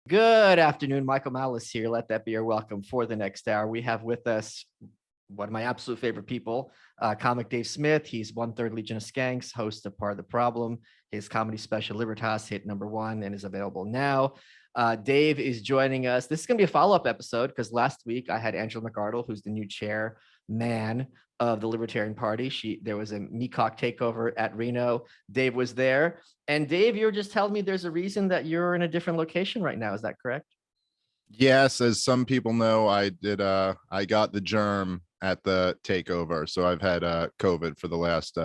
Good afternoon, Michael Malice here. Let that be your welcome for the next hour. We have with us one of my absolute favorite people, comic Dave Smith. He's 1/3 Legion of Skanks, host of Part of the Problem. His comedy special Libertas hit #1 and is available now. Dave is joining us. This is going to be a follow-up episode because last week I had Angela McArdle, who's the new chairman of the Libertarian Party. There was a Meacock takeover at Reno. Dave was there. And Dave, you were just telling me there's a reason that you're in a different location right now. Is that correct? Yes, as some people know, I got the germ at the takeover. So I've had COVID for the last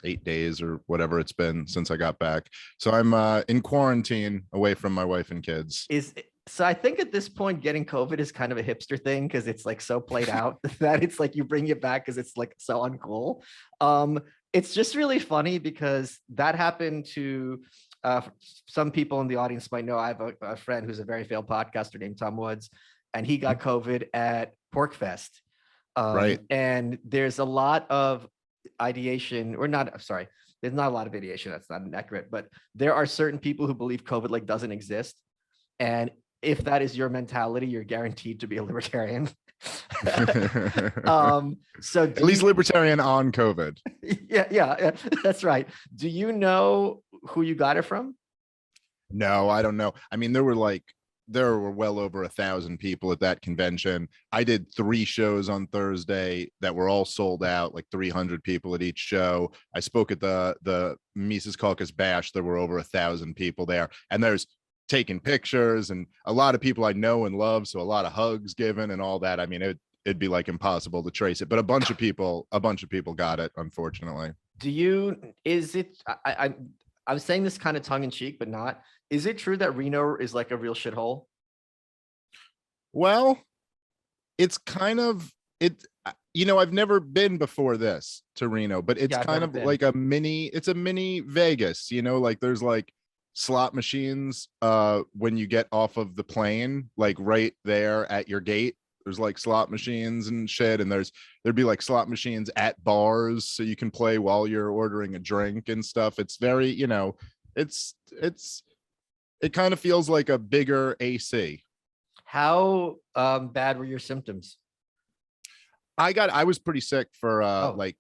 8 days or whatever it's been since I got back. So I'm in quarantine away from my wife and kids. So I think at this point, getting COVID is kind of a hipster thing because it's like so played out that it's like you bring it back because it's like so uncool. It's just really funny because that happened to some people in the audience might know. I have a friend who's a very failed podcaster named Tom Woods, and he got COVID at PorcFest. Right. And there's a lot of ideation, or not, I'm sorry, there's not a lot of ideation. That's not inaccurate, but there are certain people who believe COVID like doesn't exist. And if that is your mentality, you're guaranteed to be a libertarian. So at least libertarian on COVID. Yeah, that's right. Do you know who you got it from? No, I don't know. I mean, there were well over 1,000 people at that convention. I did 3 shows on Thursday that were all sold out, like 300 people at each show. I spoke at the Mises Caucus Bash. There were over 1,000 people there, and there's taking pictures and a lot of people I know and love. So a lot of hugs given and all that. I mean, it'd be like impossible to trace it, but a bunch of people got it, unfortunately. I'm saying this kind of tongue in cheek, but not. Is it true that Reno is like a real shithole? Well, it's kind of it. I've never been before this to Reno, but it's kind of like a mini Vegas, like there's like slot machines when you get off of the plane, like right there at your gate. There's like slot machines and shit, and there'd be like slot machines at bars so you can play while you're ordering a drink and stuff. It's very, it kind of feels like a bigger AC. How bad were your symptoms? I was pretty sick for like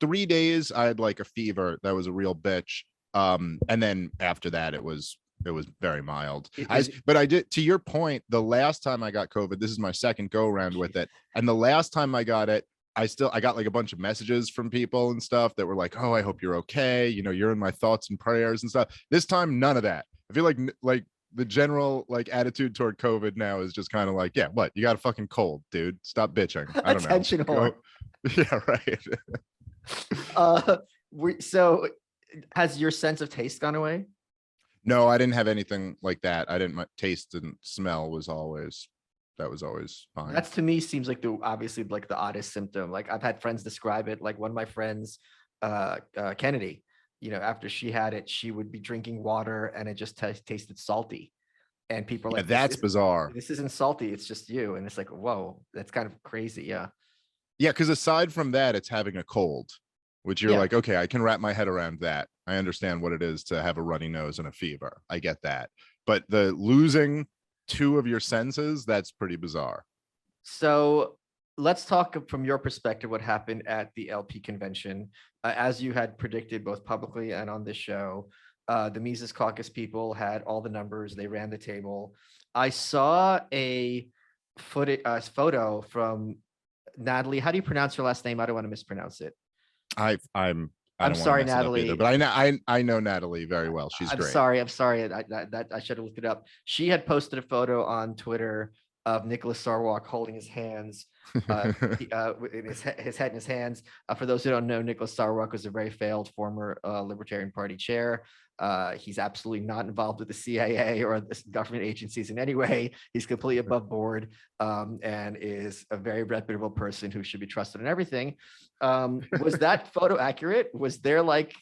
3 days. I had like a fever that was a real bitch. And then after that, it was very mild. But I did, to your point, the last time I got COVID, this is my second go around with it. And the last time I got it, I got like a bunch of messages from people and stuff that were like, oh, I hope you're okay. You're in my thoughts and prayers and stuff. This time, none of that. I feel like the general like attitude toward COVID now is just kind of like, yeah, what? You got a fucking cold, dude. Stop bitching. I don't Attention know. Yeah, right. So has your sense of taste gone away? No, I didn't have anything like that. I didn't. My taste and smell was always fine. That's, to me, seems like obviously like the oddest symptom. Like I've had friends describe it. Like one of my friends, Kennedy, after she had it, she would be drinking water and it just tasted salty. And people are like, that's bizarre. This isn't salty. It's just you. And it's like, whoa, that's kind of crazy. Yeah. Yeah. Because aside from that, it's having a cold, which you're like, okay, I can wrap my head around that. I understand what it is to have a runny nose and a fever. I get that. But the losing 2 of your senses, that's pretty bizarre. So let's talk from your perspective what happened at the LP convention. As you had predicted both publicly and on this show, the Mises Caucus people had all the numbers. They ran the table. I saw a photo from Natalie. How do you pronounce her last name? I don't want to mispronounce it. I'm sorry, Natalie, either, but I know Natalie very well. She's great. I'm sorry. I should have looked it up. She had posted a photo on Twitter of Nicholas Sarwark holding his hands, his head in his hands. For those who don't know, Nicholas Sarwark was a very failed former Libertarian Party chair. He's absolutely not involved with the CIA or the government agencies in any way. He's completely above board and is a very reputable person who should be trusted in everything. Was that photo accurate? Was there like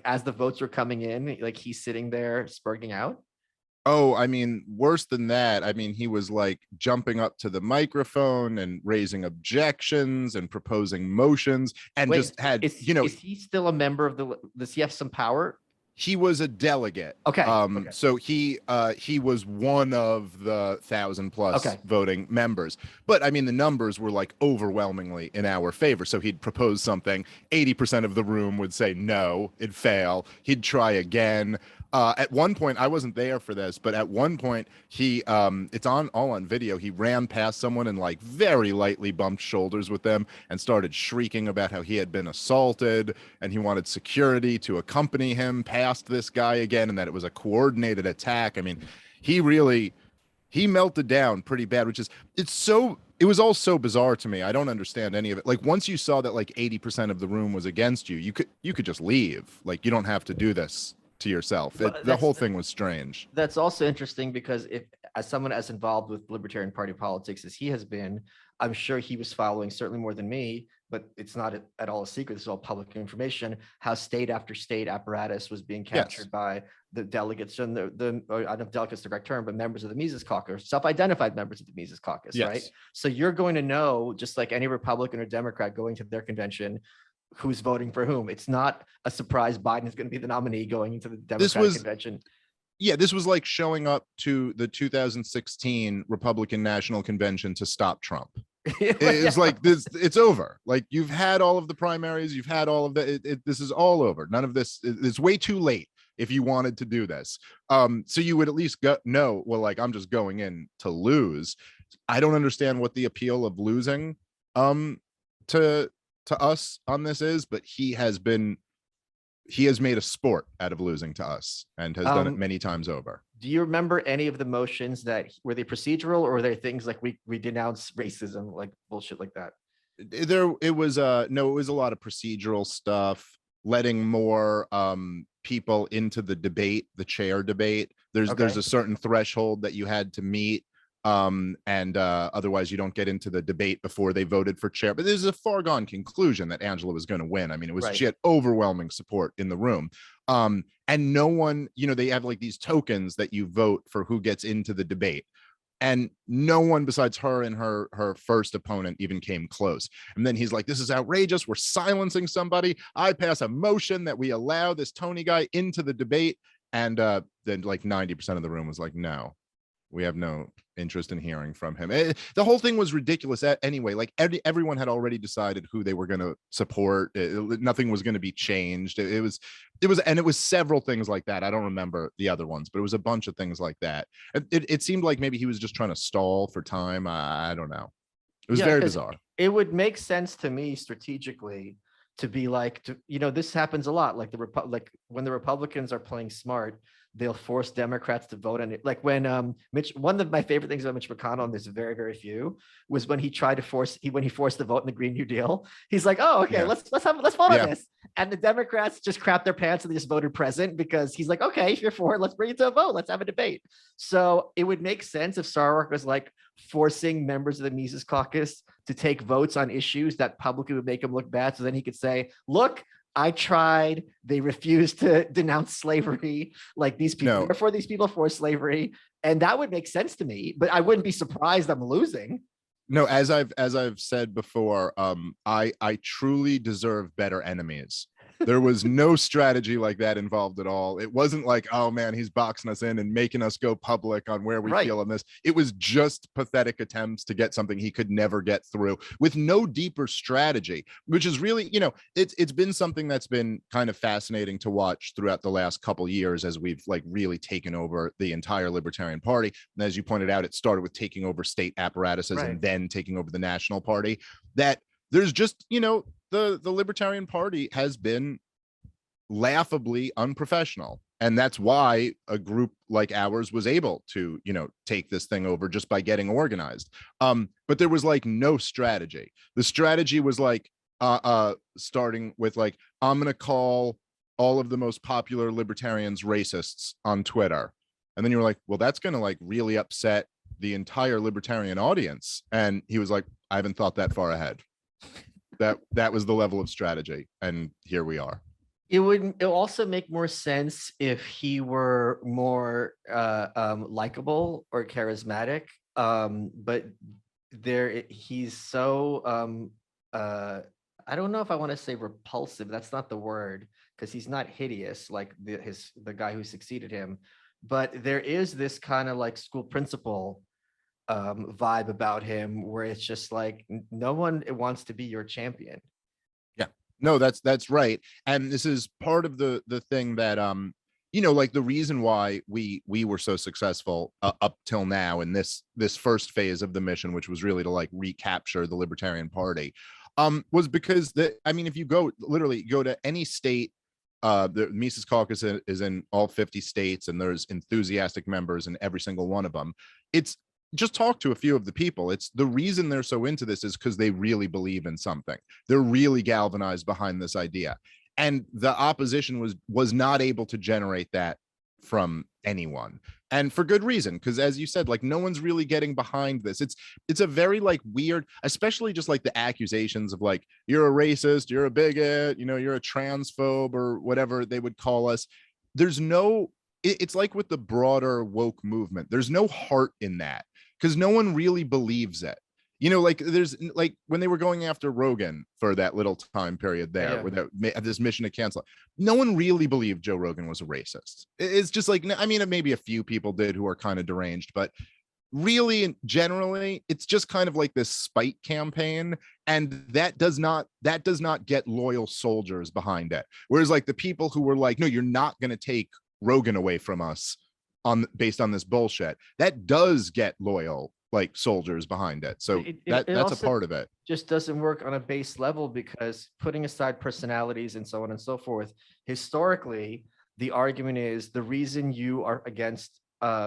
as the votes were coming in, like he's sitting there spurting out? Oh, I mean, worse than that. I mean, he was like jumping up to the microphone and raising objections and proposing motions and just had, is he still a member of does he have some power? He was a delegate. Okay. So he was one of the 1,000+ voting members. But I mean, the numbers were like overwhelmingly in our favor. So he'd propose something, 80% of the room would say no, it'd fail. He'd try again. At one point, I wasn't there for this, but at one point he it's all on video. He ran past someone and like very lightly bumped shoulders with them and started shrieking about how he had been assaulted and he wanted security to accompany him past this guy again, and that it was a coordinated attack. I mean, he melted down pretty bad, which is it was all so bizarre to me. I don't understand any of it. Like, once you saw that like 80% of the room was against you, you could just leave. Like, you don't have to do this to yourself. The whole thing was strange. That's also interesting because if, as someone as involved with Libertarian Party politics as he has been, I'm sure he was following, certainly more than me, but it's not at all a secret, this is all public information, how state after state apparatus was being captured by the delegates and I don't know if delegates the correct term, but members of the Mises Caucus, self-identified members of the Mises Caucus, right? So you're going to know, just like any Republican or Democrat going to their convention, who's voting for whom. It's not a surprise Biden is going to be the nominee going into the Democratic convention. Yeah, this was like showing up to the 2016 Republican National Convention to stop Trump. It's like this, it's over. Like, you've had all of the primaries, you've had all of the, this is all over. None of this, it's way too late if you wanted to do this. So you would at least know, well, like, I'm just going in to lose. I don't understand what the appeal of losing to us on this is, but he has made a sport out of losing to us and has done it many times over. Do you remember any of the motions that were they procedural, or were they things like we denounce racism, like bullshit like that? It was a lot of procedural stuff, letting more people into the debate, the chair debate. There's a certain threshold that you had to meet. Otherwise you don't get into the debate before they voted for chair. But there's a foregone conclusion that Angela was going to win. I mean, she had overwhelming support in the room. And no one, they have like these tokens that you vote for who gets into the debate. And no one besides her and her first opponent even came close. And then he's like, this is outrageous. We're silencing somebody. I pass a motion that we allow this Tony guy into the debate. And then like 90% of the room was like, no, we have no interest in hearing from him. The whole thing was ridiculous anyway. Like, everyone had already decided who they were going to support. Nothing was going to be changed. It was several things like that. I don't remember the other ones, but it was a bunch of things like that. It seemed like maybe he was just trying to stall for time. I don't know. It was very bizarre. It would make sense to me strategically to be like, this happens a lot. Like when the Republicans are playing smart, they'll force Democrats to vote on it. Like when one of my favorite things about Mitch McConnell, and there's very, very few, was when he tried to forced the vote in the Green New Deal. He's like, oh, okay, let's vote on this. And the Democrats just crap their pants and they just voted present, because he's like, okay, if you're for it, let's bring it to a vote. Let's have a debate. So it would make sense if Sarwark was like forcing members of the Mises Caucus to take votes on issues that publicly would make him look bad. So then he could say, look, I tried, they refused to denounce slavery. Like, these people, therefore these people for slavery. And that would make sense to me, but I wouldn't be surprised I'm losing. No, as I've said before, I truly deserve better enemies. There was no strategy like that involved at all. It wasn't like, oh man, he's boxing us in and making us go public on where we feel on this. It was just pathetic attempts to get something he could never get through, with no deeper strategy, which is really, it's been something that's been kind of fascinating to watch throughout the last couple years as we've like really taken over the entire Libertarian Party. And as you pointed out, it started with taking over state apparatuses and then taking over the National Party. That there's just, the Libertarian Party has been laughably unprofessional. And that's why a group like ours was able to, take this thing over just by getting organized. But there was like no strategy. The strategy was like, starting with like, I'm going to call all of the most popular libertarians racists on Twitter. And then you were like, well, that's going to like really upset the entire libertarian audience. And he was like, I haven't thought that far ahead. That was the level of strategy, and here we are. It'll also make more sense if he were more likable or charismatic, but he's so I don't know if I want to say repulsive. That's not the word, because he's not hideous like the guy who succeeded him. But there is this kind of like school principal vibe about him where it's just like no one wants to be your champion. Yeah, no, that's right. And this is part of the thing that like the reason why we were so successful up till now in this first phase of the mission, which was really to like recapture the Libertarian Party, was because if you go to any state, the Mises Caucus is in all 50 states, and there's enthusiastic members in every single one of them. It's just talk to a few of the people. It's the reason they're so into this is because they really believe in something. They're really galvanized behind this idea. And the opposition was not able to generate that from anyone, and for good reason, because as you said, like no one's really getting behind this. It's a very like weird, especially just like the accusations of like you're a racist, you're a bigot, you're a transphobe, or whatever they would call us. There's no, it's like with the broader woke movement, there's no heart in that, because no one really believes it. Like there's like when they were going after Rogan for that little time period there, where this mission to cancel, no one really believed Joe Rogan was a racist. It's just like, maybe a few people did who are kind of deranged, but really and generally, it's just kind of like this spite campaign, and that does not get loyal soldiers behind it. Whereas like the people who were like, no, you're not going to take Rogan away from us based on this bullshit, that does get loyal like soldiers behind it. So that's a part of it. Just doesn't work on a base level, because putting aside personalities and so on and so forth, historically, the argument is the reason you are against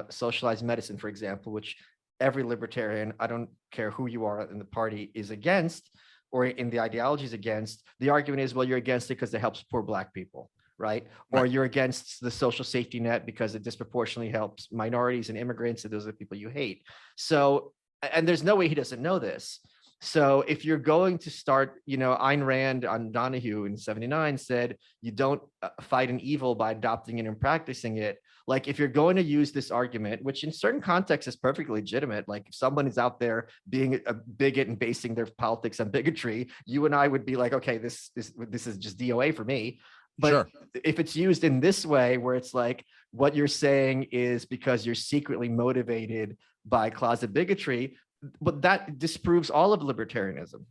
socialized medicine, for example, which every libertarian, I don't care who you are in the party, is against, or in the ideology is against. The argument is, well, you're against it because it helps poor Black people. Right? Or you're against the social safety net because it disproportionately helps minorities and immigrants, and those are the people you hate. So, and there's no way he doesn't know this. So if you're going to start, Ayn Rand on Donahue in 79 said, you don't fight an evil by adopting it and practicing it. Like if you're going to use this argument, which in certain contexts is perfectly legitimate, like if someone is out there being a bigot and basing their politics on bigotry, you and I would be like, okay, this is just DOA for me. But sure, if it's used in this way, where it's like what you're saying is because you're secretly motivated by closet bigotry, but that disproves all of libertarianism.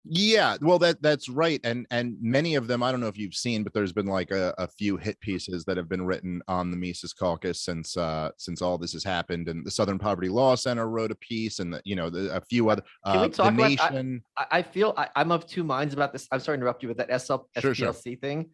Yeah, well, that's right. And many of them, I don't know if you've seen, but there's been like a few hit pieces that have been written on the Mises Caucus since all this has happened. And the Southern Poverty Law Center wrote a piece, and a few other. Can we talk the about? Nation. I feel I'm of two minds about this. I'm sorry to interrupt you with that SPLC thing.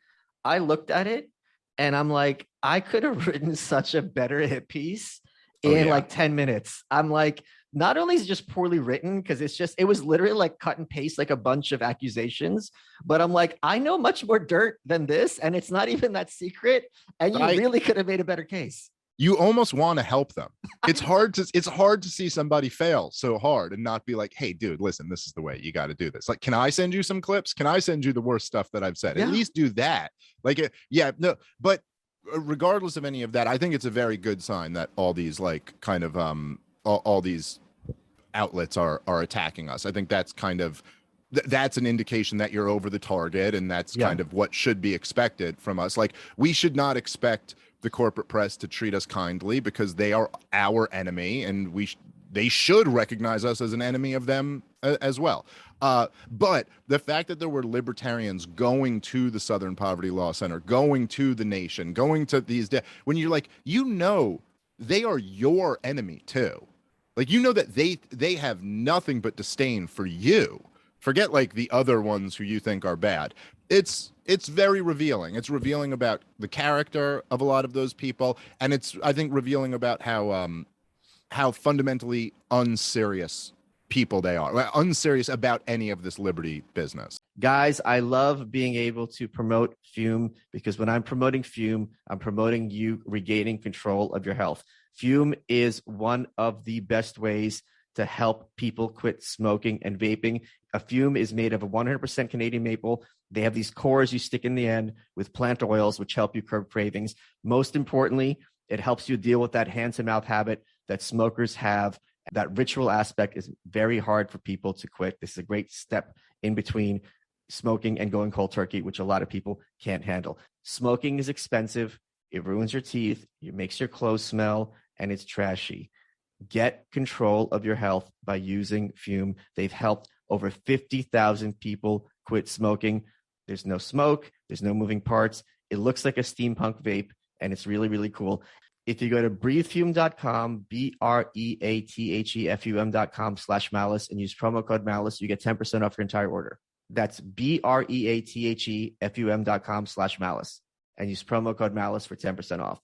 I looked at it and I'm like, I could have written such a better hit piece in like 10 minutes. I'm like, not only is it just poorly written, because it was literally like cut and paste, like a bunch of accusations, but I'm like, I know much more dirt than this, and it's not even that secret. And you really could have made a better case. You almost want to help them. It's hard to see somebody fail so hard and not be like, hey, dude, listen, this is the way you got to do this. Like, can I send you some clips? Can I send you the worst stuff that I've said? At least do that. Like, but regardless of any of that, I think it's a very good sign that all these like kind of all these outlets are attacking us. I think that's kind of that's an indication that you're over the target, and that's kind of what should be expected from us. Like, we should not expect the corporate press to treat us kindly, because they are our enemy, and they should recognize us as an enemy of them as well. But the fact that there were libertarians going to the Southern Poverty Law Center, going to the Nation, going to these when you're like, they are your enemy too. Like, that they have nothing but disdain for you. Forget like the other ones who you think are bad. It's very revealing. It's revealing about the character of a lot of those people, and it's, I think, revealing about how fundamentally unserious people they are, unserious about any of this liberty business. Guys, I love being able to promote Fume, because when I'm promoting Fume, I'm promoting you regaining control of your health. Fume is one of the best ways to help people quit smoking and vaping. A Fume is made of a 100% Canadian maple. They have these cores you stick in the end with plant oils, which help you curb cravings. Most importantly, it helps you deal with that hand-to-mouth habit that smokers have. That ritual aspect is very hard for people to quit. This is a great step in between. smoking and going cold turkey, which a lot of people can't handle. Smoking is expensive. It ruins your teeth. It makes your clothes smell, and it's trashy. Get control of your health by using Fume. They've helped over 50,000 people quit smoking. There's no smoke. There's no moving parts. It looks like a steampunk vape, and it's really, really cool. If you go to breathefume.com, breathefum.com/malice, and use promo code malice, you get 10% off your entire order. That's breathefum.com/malice, and use promo code malice for 10% off.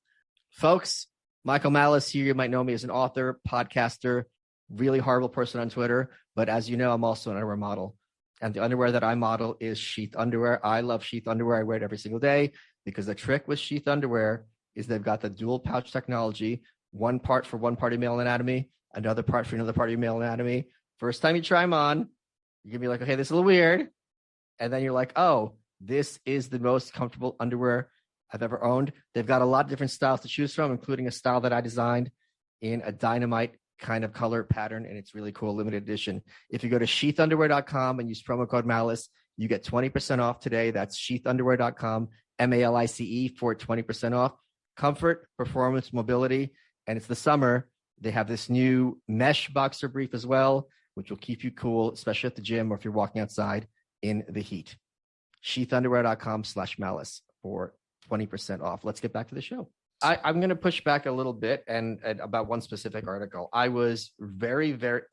Folks, Michael Malice here. You might know me as an author, podcaster, really horrible person on Twitter. But as you know, I'm also an underwear model. And the underwear that I model is sheath underwear. I love sheath underwear. I wear it every single day because the trick with sheath underwear is they've got the dual pouch technology, one part for one part of male anatomy, another part for another part of your male anatomy. First time you try them on, you're going to be like, okay, this is a little weird. And then you're like, oh, this is the most comfortable underwear I've ever owned. They've got a lot of different styles to choose from, including a style that I designed in a dynamite kind of color pattern, and it's really cool, limited edition. If you go to sheathunderwear.com and use promo code malice, you get 20% off today. That's sheathunderwear.com, MALICE, for 20% off. Comfort, performance, mobility, and it's the summer. They have this new mesh boxer brief as well, which will keep you cool, especially at the gym or if you're walking outside in the heat. sheathunderwear.com/malice for 20% off. Let's get back to the show. I'm going to push back a little bit and about one specific article. I was I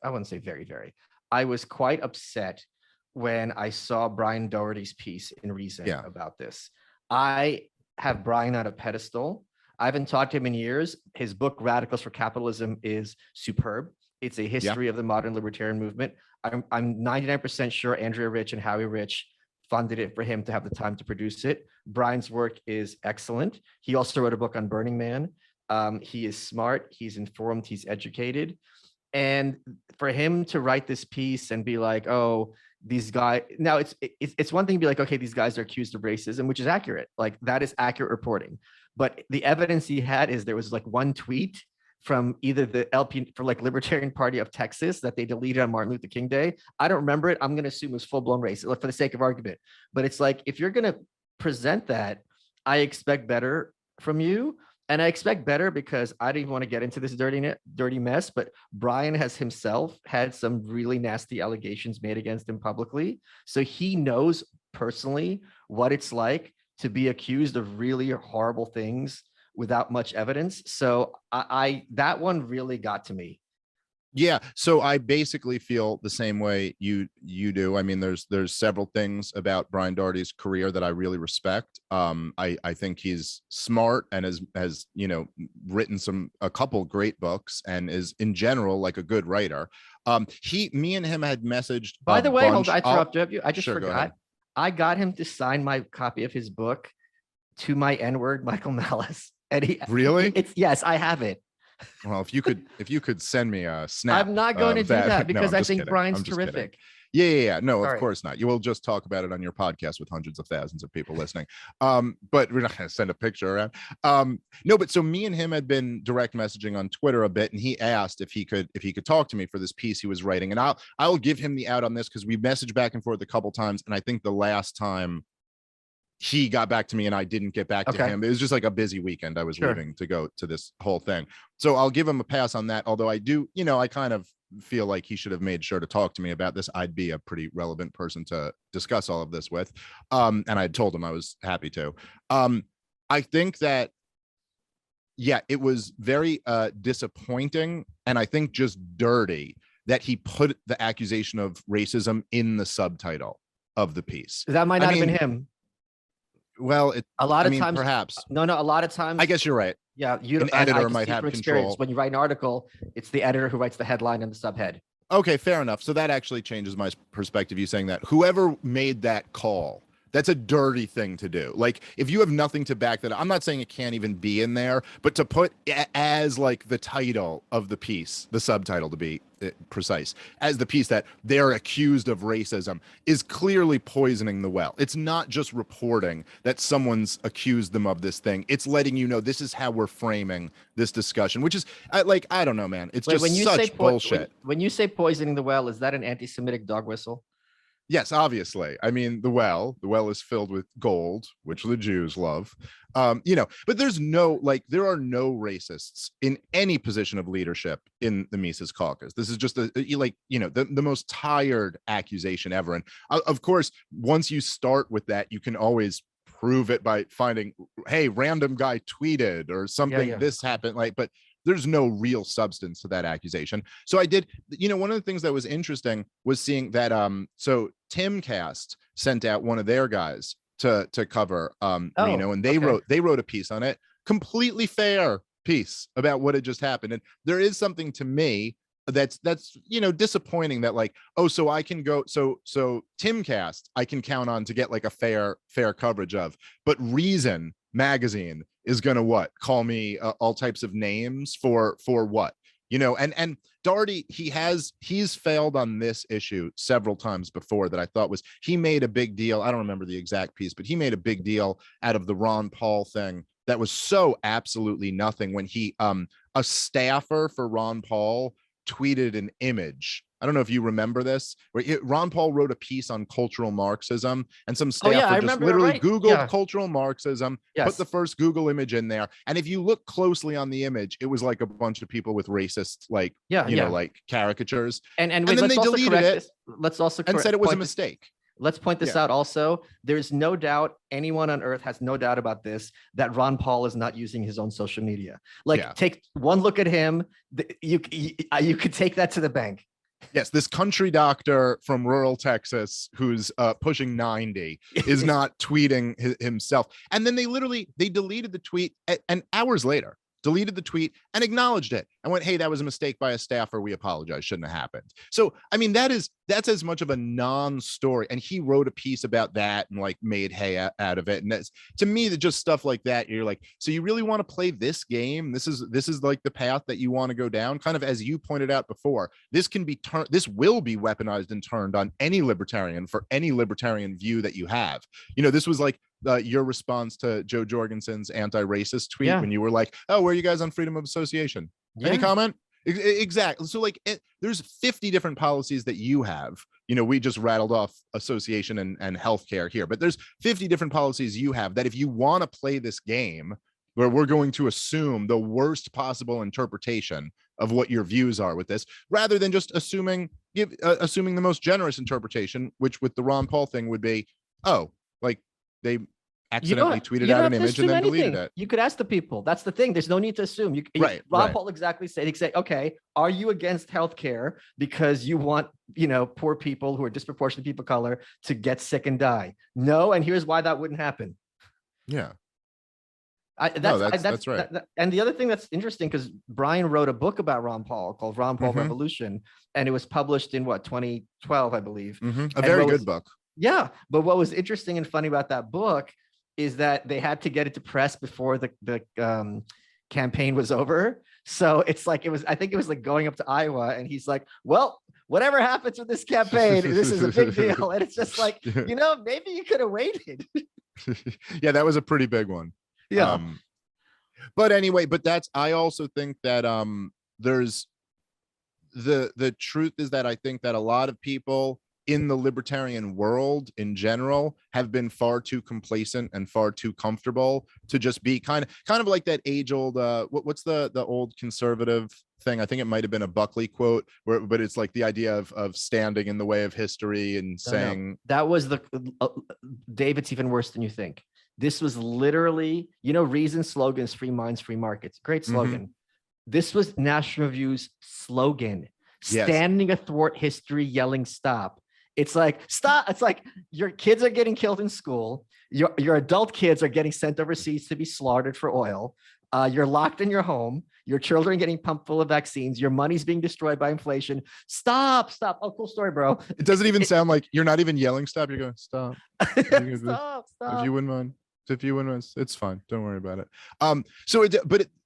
wouldn't say very. I was quite upset when I saw Brian Doherty's piece in Reason about this. I have Brian on a pedestal. I haven't talked to him in years. His book, Radicals for Capitalism, is superb. It's a history of the modern libertarian movement. I'm 99% sure Andrea Rich and Howie Rich funded it for him to have the time to produce it. Brian's work is excellent. He also wrote a book on Burning Man. He is smart, he's informed, he's educated. And for him to write this piece and be like, oh, these guys, now it's one thing to be like, okay, these guys are accused of racism, which is accurate. Like that is accurate reporting. But the evidence he had is there was like one tweet from either the LP for like Libertarian Party of Texas that they deleted on Martin Luther King Day. I don't remember it. I'm going to assume it was full-blown racist for the sake of argument. But it's like, if you're going to present that, I expect better from you. And I expect better because I didn't even want to get into this dirty mess, but Brian has himself had some really nasty allegations made against him publicly. So he knows personally what it's like to be accused of really horrible things without much evidence. So I that one really got to me. Yeah, so I basically feel the same way you do. I mean, there's several things about Brian Doherty's career that I really respect. I think he's smart and has written a couple great books and is in general like a good writer. Me and him had messaged. By the way, hold on, I interrupted you. I just forgot. Go I got him to sign my copy of his book to my N-word, Michael Malice. And he really? Yes, I have it. Well, if you could send me a snap. I'm not going to do that because I think Brian's terrific. Yeah. No, of course not. You will just talk about it on your podcast with hundreds of thousands of people listening. But we're not going to send a picture around. No, but so me and him had been direct messaging on Twitter a bit, and he asked if he could talk to me for this piece he was writing. And I'll give him the out on this because we messaged back and forth a couple times, and I think the last time he got back to me and I didn't get back to him. It was just like a busy weekend. I was leaving to go to this whole thing. So I'll give him a pass on that. Although I do, I kind of feel like he should have made sure to talk to me about this. I'd be a pretty relevant person to discuss all of this with. And I told him I was happy to. I think that, it was very disappointing. And I think just dirty that he put the accusation of racism in the subtitle of the piece. That might not have been him. Well, a lot of times, perhaps. No, a lot of times. I guess you're right. Yeah, an editor might have control. When you write an article, it's the editor who writes the headline and the subhead. Okay, fair enough. So that actually changes my perspective. You saying that whoever made that call, that's a dirty thing to do. Like, if you have nothing to back that up, I'm not saying it can't even be in there, but to put as like the title of the piece, the subtitle to be precise, as the piece that they're accused of racism is clearly poisoning the well. It's not just reporting that someone's accused them of this thing. It's letting you know this is how we're framing this discussion, which is I don't know, man. It's just such bullshit. When you say poisoning the well, is that an anti-Semitic dog whistle? Yes, obviously. I mean, the well is filled with gold, which the Jews love. But there are no racists in any position of leadership in the Mises caucus. This is just the most tired accusation ever. And of course, once you start with that, you can always prove it by finding, hey, random guy tweeted or something, this happened, but there's no real substance to that accusation. So I did, one of the things that was interesting was seeing that so Timcast sent out one of their guys to cover Reno, and they wrote a piece on it, completely fair piece about what had just happened. And there is something to me that's disappointing that so I can go, so Timcast I can count on to get a fair coverage of, but Reason magazine is gonna call me all types of names for what, and Daugherty, he's failed on this issue several times before. That I thought was, he made a big deal, I don't remember the exact piece, but he made a big deal out of the Ron Paul thing that was so absolutely nothing, when he a staffer for Ron Paul tweeted an image. I don't know if you remember this, where Ron Paul wrote a piece on cultural Marxism, and some staffer just literally Googled cultural Marxism, put the first Google image in there. And if you look closely on the image, it was like a bunch of people with racist, caricatures. And then they deleted it. Let's also and said it was a mistake. Let's point this out also. There's no doubt, anyone on earth has no doubt about this, that Ron Paul is not using his own social media. Take one look at him. You could take that to the bank. Yes, this country doctor from rural Texas who's pushing 90 is not tweeting himself. And then they deleted the tweet, and hours later deleted the tweet and acknowledged it and went, hey, that was a mistake by a staffer, we apologize, shouldn't have happened. So I mean, that's as much of a non-story, and he wrote a piece about that and made hay out of it. And that's, to me, that just stuff like that, you're like, so you really want to play this game? This is the path that you want to go down, kind of, as you pointed out before. This will be weaponized and turned on any libertarian for any libertarian view that you have. This was your response to Joe Jorgensen's anti-racist tweet when you were like, oh, where are you guys on freedom of association? Any comment? Exactly. So there's 50 different policies that you have. We just rattled off association and healthcare here, but there's 50 different policies you have that if you want to play this game where we're going to assume the worst possible interpretation of what your views are with this, rather than just assuming the most generous interpretation, which with the Ron Paul thing would be, they accidentally tweeted out an image and then deleted it. You could ask the people. That's the thing. There's no need to assume. Ron Paul exactly said, he said, okay, are you against healthcare because you want, poor people who are disproportionate people of color to get sick and die? No, and here's why that wouldn't happen. Yeah. That's right. And the other thing that's interesting, because Brian wrote a book about Ron Paul called Ron Paul Revolution, and it was published in 2012, I believe. A very good book. Yeah, but what was interesting and funny about that book is that they had to get it to press before the campaign was over. So it's I think it was going up to Iowa, and he's like, well, whatever happens with this campaign, this is a big deal. And it's just maybe you could have waited. Yeah, that was a pretty big one. Yeah. But anyway, I also think that there's the truth is that I think that a lot of people in the libertarian world in general have been far too complacent and far too comfortable to just be kind of like that age old what's the old conservative thing? I think it might have been a Buckley quote, but it's the idea of standing in the way of history and saying that was Dave, it's even worse than you think. This was literally, Reason's slogan is free minds, free markets. Great slogan. This was National Review's slogan. Standing athwart history, yelling stop. It's stop. It's your kids are getting killed in school. Your adult kids are getting sent overseas to be slaughtered for oil. You're locked in your home. Your children are getting pumped full of vaccines. Your money's being destroyed by inflation. Stop. Oh, cool story, bro. It doesn't even sound like you're not even yelling stop. You're going stop. Stop. If you wouldn't mind. It's fine. Don't worry about it.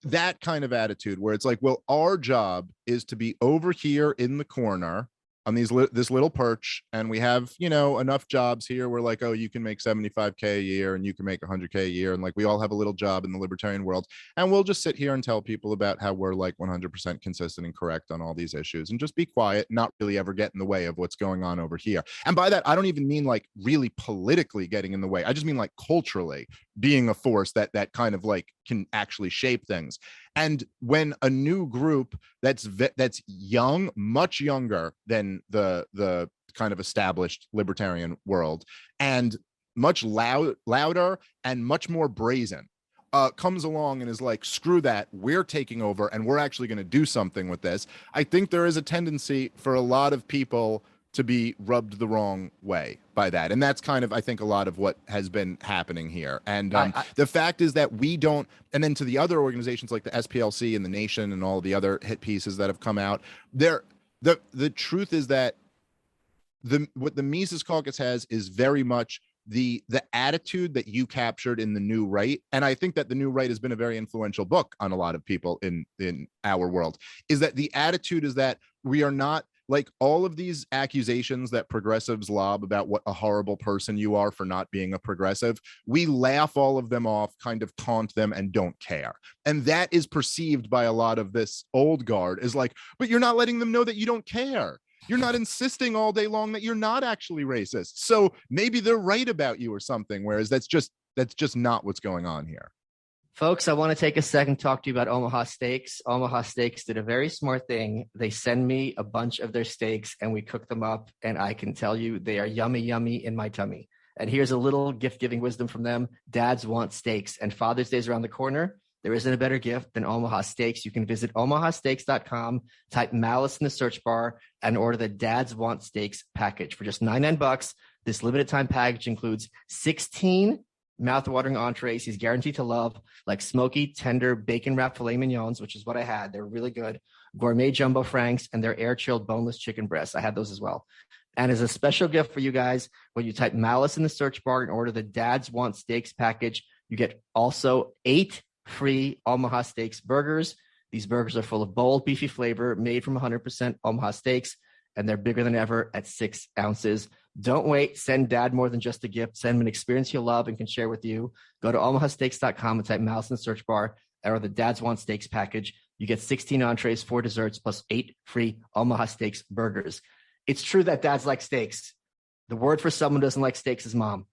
That kind of attitude where it's well, our job is to be over here in the corner on this little perch, and we have, you know, enough jobs here. We're like, oh, you can make 75K a year and you can make 100K a year, and like we all have a little job in the libertarian world, and we'll just sit here and tell people about how we're like 100% consistent and correct on all these issues, and just be quiet, not really ever get in the way of what's going on over here. And by that, I don't even mean like really politically getting in the way. I just mean like culturally being a force that kind of like can actually shape things. And when a new group that's young, much younger than the kind of established libertarian world, and much louder and much more brazen, comes along and is like, screw that, we're taking over and we're actually going to do something with this, I think there is a tendency for a lot of people to be rubbed the wrong way by that. And that's kind of, I think, a lot of what has been happening here. And the fact is that we don't, and then to the other organizations like the SPLC and the Nation and all the other hit pieces that have come out, the truth is that what the Mises Caucus has is very much the attitude that you captured in The New Right. And I think that The New Right has been a very influential book on a lot of people in our world, is that the attitude is that we are not, like, all of these accusations that progressives lob about what a horrible person you are for not being a progressive, we laugh all of them off, kind of taunt them, and don't care. And that is perceived by a lot of this old guard as like, but you're not letting them know that you don't care. You're not insisting all day long that you're not actually racist. So maybe they're right about you or something, whereas that's just not what's going on here. Folks, I want to take a second to talk to you about Omaha Steaks. Omaha Steaks did a very smart thing. They send me a bunch of their steaks and we cook them up, and I can tell you they are yummy, yummy in my tummy. And here's a little gift-giving wisdom from them. Dads want steaks, and Father's Day is around the corner. There isn't a better gift than Omaha Steaks. You can visit omahasteaks.com, type Malice in the search bar, and order the Dads Want Steaks package for just $99. This limited time package includes 16 mouth-watering entrees he's guaranteed to love, like smoky, tender, bacon-wrapped filet mignons, which is what I had. They're really good. Gourmet jumbo franks, and their air-chilled boneless chicken breasts. I had those as well. And as a special gift for you guys, when you type Malice in the search bar and order the Dads Want Steaks package, you get also 8 free Omaha Steaks burgers. These burgers are full of bold, beefy flavor, made from 100% Omaha steaks, and they're bigger than ever at 6 ounces. Don't wait. Send Dad more than just a gift. Send him an experience he'll love and can share with you. Go to omahasteaks.com and type Malice in the search bar, or the Dads Want Steaks package. You get 16 entrees, 4 desserts, plus 8 free Omaha Steaks burgers. It's true that dads like steaks. The word for someone who doesn't like steaks is mom.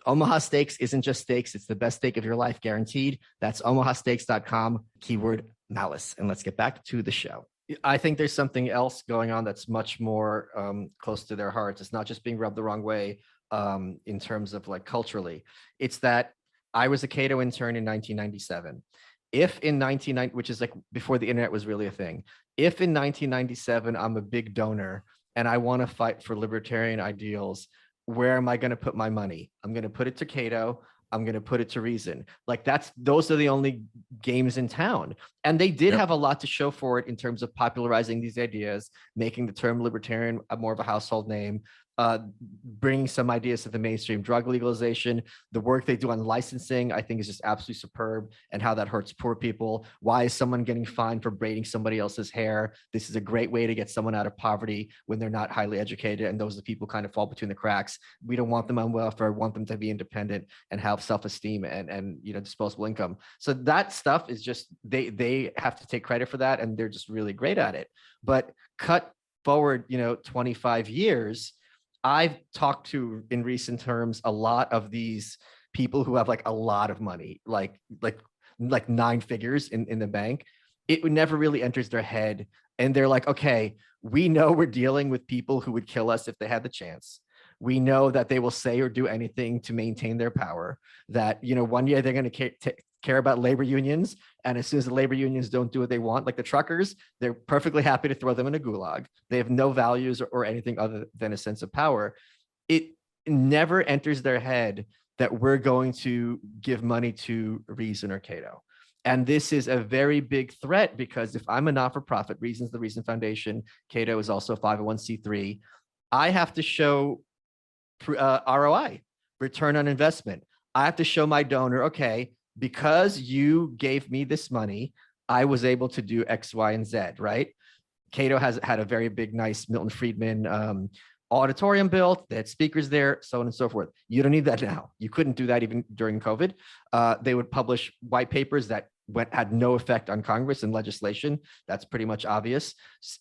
Omaha Steaks isn't just steaks. It's the best steak of your life, guaranteed. That's omahasteaks.com, keyword Malice. And let's get back to the show. I think there's something else going on that's much more close to their hearts. It's not just being rubbed the wrong way in terms of like culturally. It's that I was a Cato intern in 1997. If in 1990, which is like before the internet was really a thing, if in 1997 I'm a big donor and I want to fight for libertarian ideals, where am I going to put my money? I'm going to put it to Cato. I'm going to put it to Reason. Like those are the only games in town. And they did have a lot to show for it in terms of popularizing these ideas, making the term libertarian more of a household name, bringing some ideas to the mainstream. Drug legalization, the work they do on licensing, I think is just absolutely superb, and how that hurts poor people. Why is someone getting fined for braiding somebody else's hair? This is a great way to get someone out of poverty when they're not highly educated, and those are the people kind of fall between the cracks. We don't want them on welfare. We want them to be independent and have self-esteem and disposable income. So that stuff is just, they have to take credit for that, and they're just really great at it. But cut forward 25 years, I've talked to, in recent terms, a lot of these people who have like a lot of money, like 9 figures in the bank. It never really enters their head. And they're like, okay, we know we're dealing with people who would kill us if they had the chance. We know that they will say or do anything to maintain their power, that, one year they're going to care about labor unions. And as soon as the labor unions don't do what they want, like the truckers, they're perfectly happy to throw them in a gulag. They have no values or anything other than a sense of power. It never enters their head that we're going to give money to Reason or Cato. And this is a very big threat, because if I'm a not-for-profit, Reason's the Reason Foundation, Cato is also 501c3, I have to show ROI, return on investment. I have to show my donor, okay, because you gave me this money, I was able to do X, Y, and Z, right? Cato has had a very big, nice Milton Friedman auditorium built. They had speakers there, so on and so forth. You don't need that now. You couldn't do that even during COVID. They would publish white papers that had no effect on Congress and legislation. That's pretty much obvious.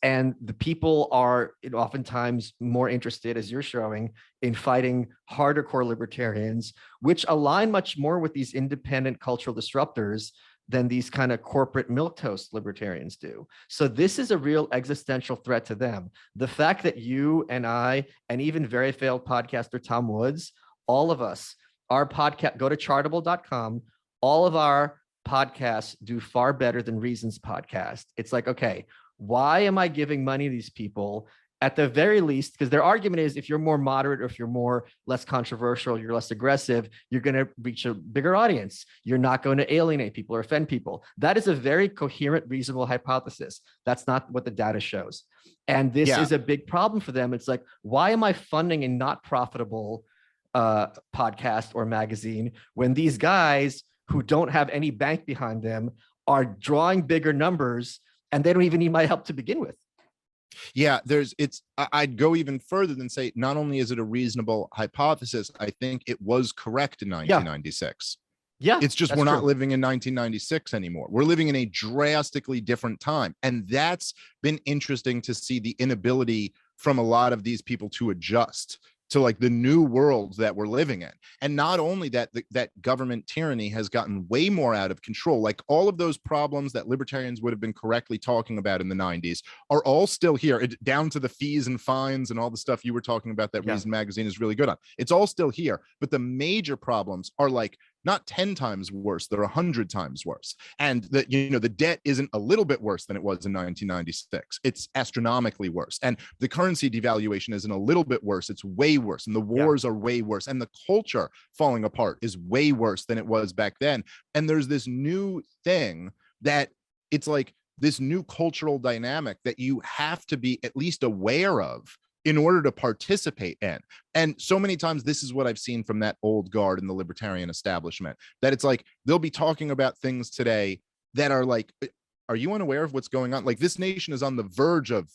And the people are oftentimes more interested, as you're showing, in fighting harder core libertarians, which align much more with these independent cultural disruptors than these kind of corporate milquetoast libertarians do. So this is a real existential threat to them. The fact that you and I, and even very failed podcaster Tom Woods, all of us, our podcast, go to chartable.com, all of our podcasts do far better than Reason's podcast. It's like, okay, why am I giving money to these people? At the very least, because their argument is if you're more moderate or if you're less controversial, you're less aggressive, you're going to reach a bigger audience. You're not going to alienate people or offend people. That is a very coherent, reasonable hypothesis. That's not what the data shows. And this is a big problem for them. It's like, why am I funding a not profitable podcast or magazine when these guys who don't have any bank behind them are drawing bigger numbers and they don't even need my help to begin with? Yeah, I'd go even further than say, not only is it a reasonable hypothesis, I think it was correct in 1996. Yeah, it's just we're not living in 1996 anymore. We're living in a drastically different time. And that's been interesting to see the inability from a lot of these people to adjust to like the new world that we're living in. And not only that, that government tyranny has gotten way more out of control. Like all of those problems that libertarians would have been correctly talking about in the 90s are all still here, down to the fees and fines and all the stuff you were talking about that Reason magazine is really good on. It's all still here. But the major problems are like not 10 times worse, they're 100 times worse. And the debt isn't a little bit worse than it was in 1996. It's astronomically worse. And the currency devaluation isn't a little bit worse, it's way worse. And the wars are way worse. And the culture falling apart is way worse than it was back then. And there's this new thing that it's like this new cultural dynamic that you have to be at least aware of in order to participate in. And so many times this is what I've seen from that old guard in the libertarian establishment, that it's like, they'll be talking about things today that are like, are you unaware of what's going on? Like this nation is on the verge of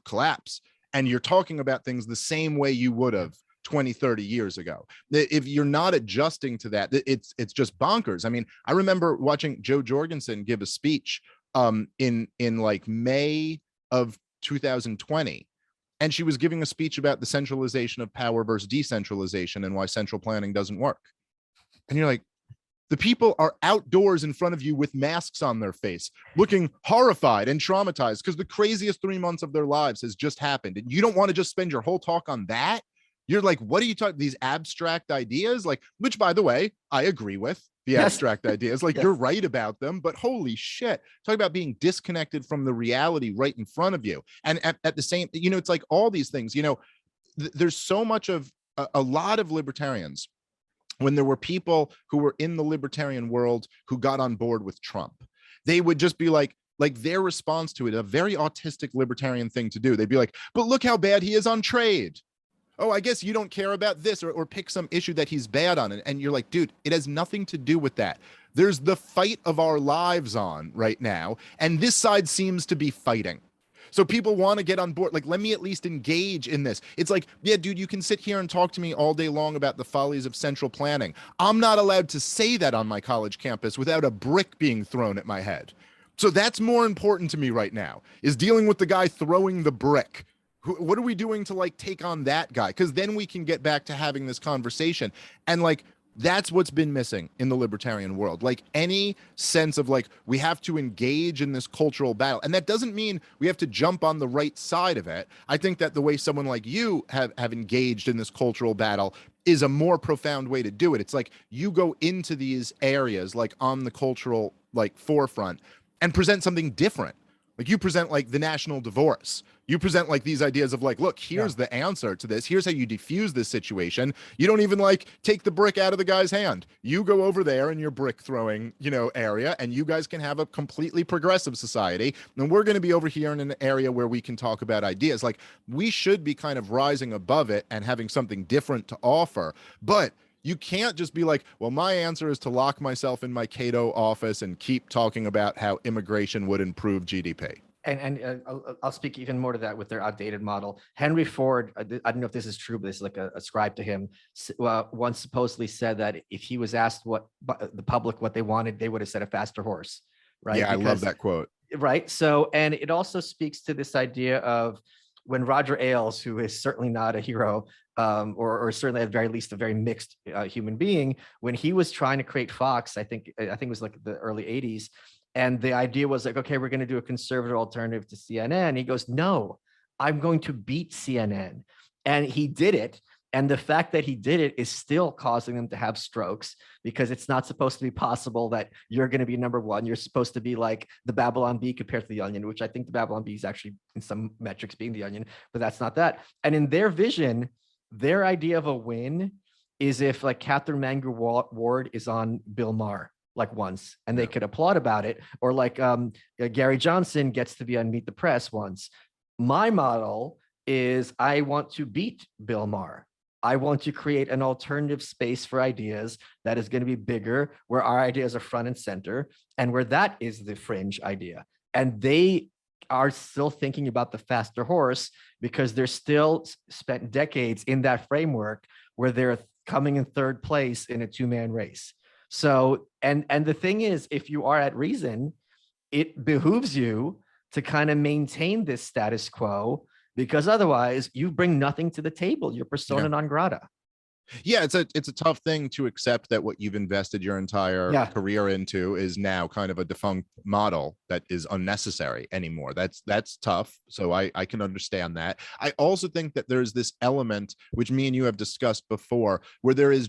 collapse. And you're talking about things the same way you would have 20, 30 years ago. If you're not adjusting to that, it's just bonkers. I mean, I remember watching Joe Jorgensen give a speech in like May of 2020. And she was giving a speech about the centralization of power versus decentralization and why central planning doesn't work. And you're like, the people are outdoors in front of you with masks on their face, looking horrified and traumatized because the craziest 3 months of their lives has just happened. And you don't want to just spend your whole talk on that. You're like, what are you talking, these abstract ideas? Like, which by the way, I agree with. The abstract ideas, like you're right about them, but holy shit, talk about being disconnected from the reality right in front of you. And at the same, it's like all these things, there's so much of a lot of libertarians, when there were people who were in the libertarian world who got on board with Trump, they would just be like their response to it, a very autistic libertarian thing to do. They'd be like, but look how bad he is on trade. Oh, I guess you don't care about this, or pick some issue that he's bad on. And you're like, dude, it has nothing to do with that. There's the fight of our lives on right now. And this side seems to be fighting. So people want to get on board. Like, let me at least engage in this. It's like, yeah, dude, you can sit here and talk to me all day long about the follies of central planning. I'm not allowed to say that on my college campus without a brick being thrown at my head. So that's more important to me right now, is dealing with the guy throwing the brick. What are we doing to like take on that guy? Because then we can get back to having this conversation. And like, that's what's been missing in the libertarian world. Like any sense of like, we have to engage in this cultural battle. And that doesn't mean we have to jump on the right side of it. I think that the way someone like you have engaged in this cultural battle is a more profound way to do it. It's like you go into these areas like on the cultural like forefront and present something different. Like you present like the national divorce. You present like these ideas of like, look, here's the answer to this. Here's how you defuse this situation. You don't even like take the brick out of the guy's hand. You go over there in your brick throwing, area, and you guys can have a completely progressive society. And we're going to be over here in an area where we can talk about ideas. Like we should be kind of rising above it and having something different to offer. But you can't just be like, well, my answer is to lock myself in my Cato office and keep talking about how immigration would improve GDP. And I'll speak even more to that with their outdated model. Henry Ford, I don't know if this is true, but this is like ascribed to him, once supposedly said that if he was asked what the public what they wanted, they would have said a faster horse, right? Yeah, I love that quote. Right. So, and it also speaks to this idea of when Roger Ailes, who is certainly not a hero, or certainly at the very least a very mixed human being, when he was trying to create Fox, I think it was like the early 80s. And the idea was like, okay, we're going to do a conservative alternative to CNN. He goes, no, I'm going to beat CNN. And he did it. And the fact that he did it is still causing them to have strokes, because it's not supposed to be possible that you're going to be number one. You're supposed to be like the Babylon Bee compared to the Onion, which I think the Babylon Bee is actually in some metrics being the Onion, but that's not that. And in their vision, their idea of a win is if like Catherine Manger Ward is on Bill Maher like once, and they could applaud about it, or like Gary Johnson gets to be on Meet the Press once. My model is I want to beat Bill Maher. I want to create an alternative space for ideas that is going to be bigger, where our ideas are front and center, and where that is the fringe idea. And they are still thinking about the faster horse because they're still spent decades in that framework where they're coming in third place in a two-man race. So, and the thing is, if you are at Reason, it behooves you to kind of maintain this status quo, because otherwise you bring nothing to the table. You're persona non grata. Yeah, it's a tough thing to accept that what you've invested your entire career into is now kind of a defunct model that is unnecessary anymore. That's tough. So I can understand that. I also think that there's this element, which me and you have discussed before, where there's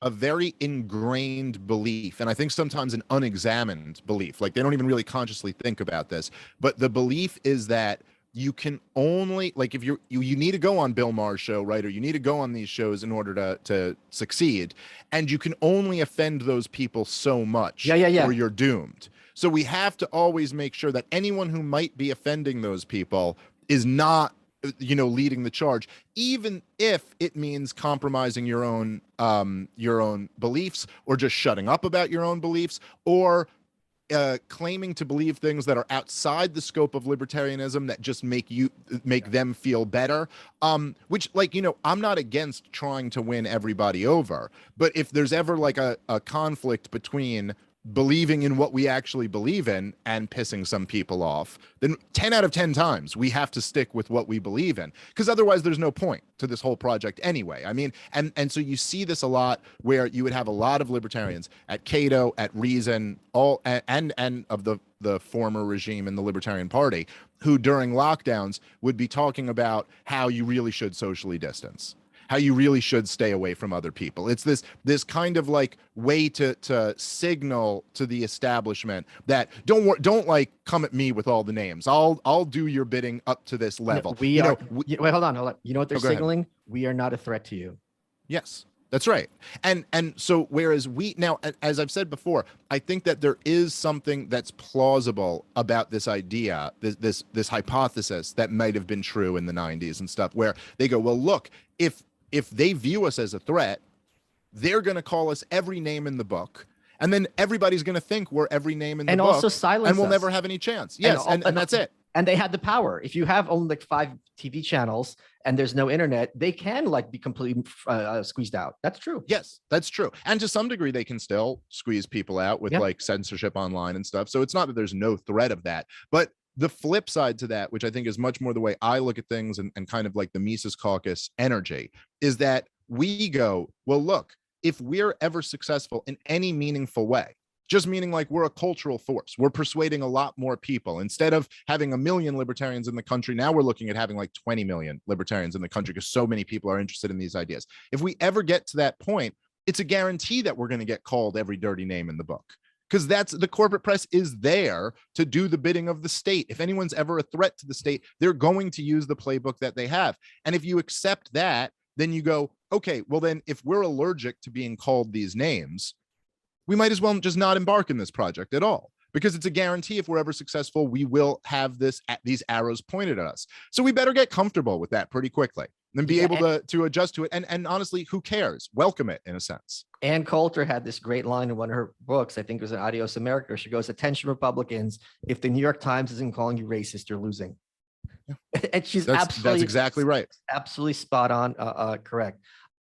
a very ingrained belief, and I think sometimes an unexamined belief, like they don't even really consciously think about this, but the belief is that you can only, like, if you need to go on Bill Maher's show, right, or you need to go on these shows in order to succeed, and you can only offend those people so much, or you're doomed. So we have to always make sure that anyone who might be offending those people is not, leading the charge, even if it means compromising your own beliefs, or just shutting up about your own beliefs, or claiming to believe things that are outside the scope of libertarianism that just make them feel better. Which, like, I'm not against trying to win everybody over, but if there's ever like a conflict between believing in what we actually believe in and pissing some people off, then 10 out of 10 times we have to stick with what we believe in, because otherwise there's no point to this whole project anyway. I mean, and so you see this a lot, where you would have a lot of libertarians at Cato, at Reason, all and of the former regime in the Libertarian Party, who during lockdowns would be talking about how you really should socially distance, how you really should stay away from other people. It's this kind of like way to signal to the establishment that don't like come at me with all the names. I'll do your bidding up to this level. Wait, hold on. You know what they're signaling? Ahead. We are not a threat to you. Yes. That's right. And so whereas we now, as I've said before, I think that there is something that's plausible about this idea, this hypothesis that might have been true in the 90s and stuff, where they go, well, look, if they view us as a threat, they're going to call us every name in the book. And then everybody's going to think we're every name in the book. And also silence and we'll never have any chance. Yes, and that's it. And they had the power. If you have only like 5 TV channels and there's no internet, they can like be completely squeezed out. That's true. Yes, that's true. And to some degree, they can still squeeze people out with like censorship online and stuff. So it's not that there's no threat of that. But the flip side to that, which I think is much more the way I look at things, and kind of like the Mises Caucus energy, is that we go, well, look, if we're ever successful in any meaningful way, just meaning like we're a cultural force, we're persuading a lot more people. Instead of having 1 million libertarians in the country, now we're looking at having like 20 million libertarians in the country, because so many people are interested in these ideas. If we ever get to that point, it's a guarantee that we're going to get called every dirty name in the book. Because that's the corporate press is there to do the bidding of the state. If anyone's ever a threat to the state, they're going to use the playbook that they have. And if you accept that, then you go, okay, well then if we're allergic to being called these names, we might as well just not embark in this project at all, because it's a guarantee if we're ever successful, we will have these arrows pointed at us. So we better get comfortable with that pretty quickly. and be able to adjust to it. And honestly, who cares? Welcome it in a sense. Ann Coulter had this great line in one of her books. I think it was in Adios America. She goes, "Attention Republicans, if the New York Times isn't calling you racist, you're losing." Yeah. And that's exactly right. Absolutely spot on. Correct.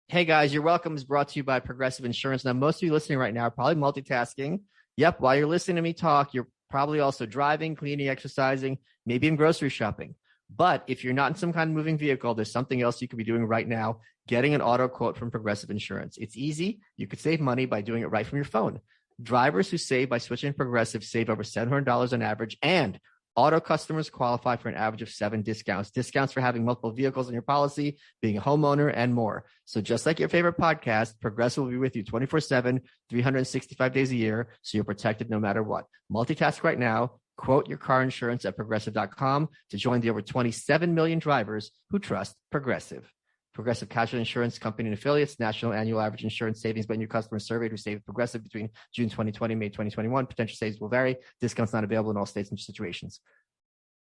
Hey guys, Your Welcome is brought to you by Progressive Insurance. Now, most of you listening right now are probably multitasking. Yep. While you're listening to me talk, you're probably also driving, cleaning, exercising, maybe in grocery shopping. But if you're not in some kind of moving vehicle, there's something else you could be doing right now, getting an auto quote from Progressive Insurance. It's easy. You could save money by doing it right from your phone. Drivers who save by switching to Progressive save over $700 on average, and auto customers qualify for an average of 7 discounts. Discounts for having multiple vehicles in your policy, being a homeowner, and more. So just like your favorite podcast, Progressive will be with you 24/7, 365 days a year, so you're protected no matter what. Multitask right now. Quote your car insurance at progressive.com to join the over 27 million drivers who trust Progressive. Progressive Casualty Insurance Company and affiliates. National annual average insurance savings by new customers surveyed who saved Progressive between June 2020 and May 2021. Potential savings will vary. Discounts not available in all states and situations.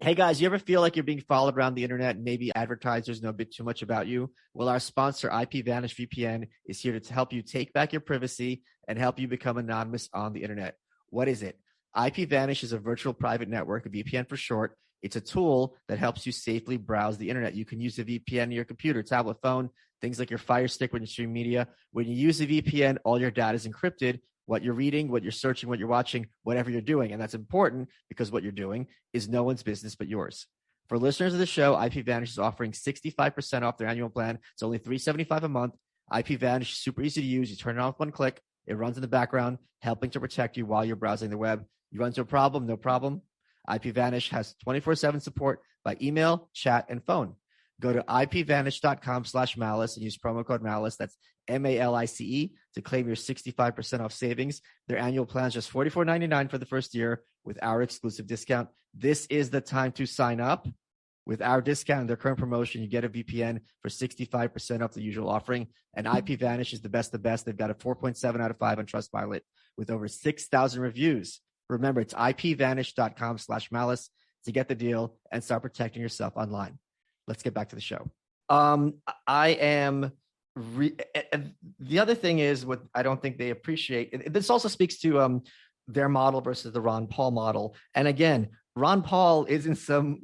Hey guys, you ever feel like you're being followed around the internet and maybe advertisers know a bit too much about you? Well, our sponsor, IPVanish VPN, is here to help you take back your privacy and help you become anonymous on the internet. What is it? IPVanish is a virtual private network, a VPN for short. It's a tool that helps you safely browse the internet. You can use a VPN on your computer, tablet, phone, things like your Fire Stick when you stream media. When you use a VPN, all your data is encrypted. What you're reading, what you're searching, what you're watching, whatever you're doing. And that's important because what you're doing is no one's business but yours. For listeners of the show, IPVanish is offering 65% off their annual plan. It's only $375 a month. IPVanish is super easy to use. You turn it on with one click. It runs in the background, helping to protect you while you're browsing the web. You run into a problem, no problem. IPVanish has 24/7 support by email, chat, and phone. Go to ipvanish.com/malice and use promo code malice. That's MALICE to claim your 65% off savings. Their annual plan is just $44.99 for the first year with our exclusive discount. This is the time to sign up. With our discount and their current promotion, you get a VPN for 65% off the usual offering. And IPVanish is the best of the best. They've got a 4.7 out of 5 on Trustpilot with over 6,000 reviews. Remember, it's ipvanish.com/malice to get the deal and start protecting yourself online. Let's get back to the show. The other thing is what I don't think they appreciate. This also speaks to their model versus the Ron Paul model. And again, Ron Paul isn't some,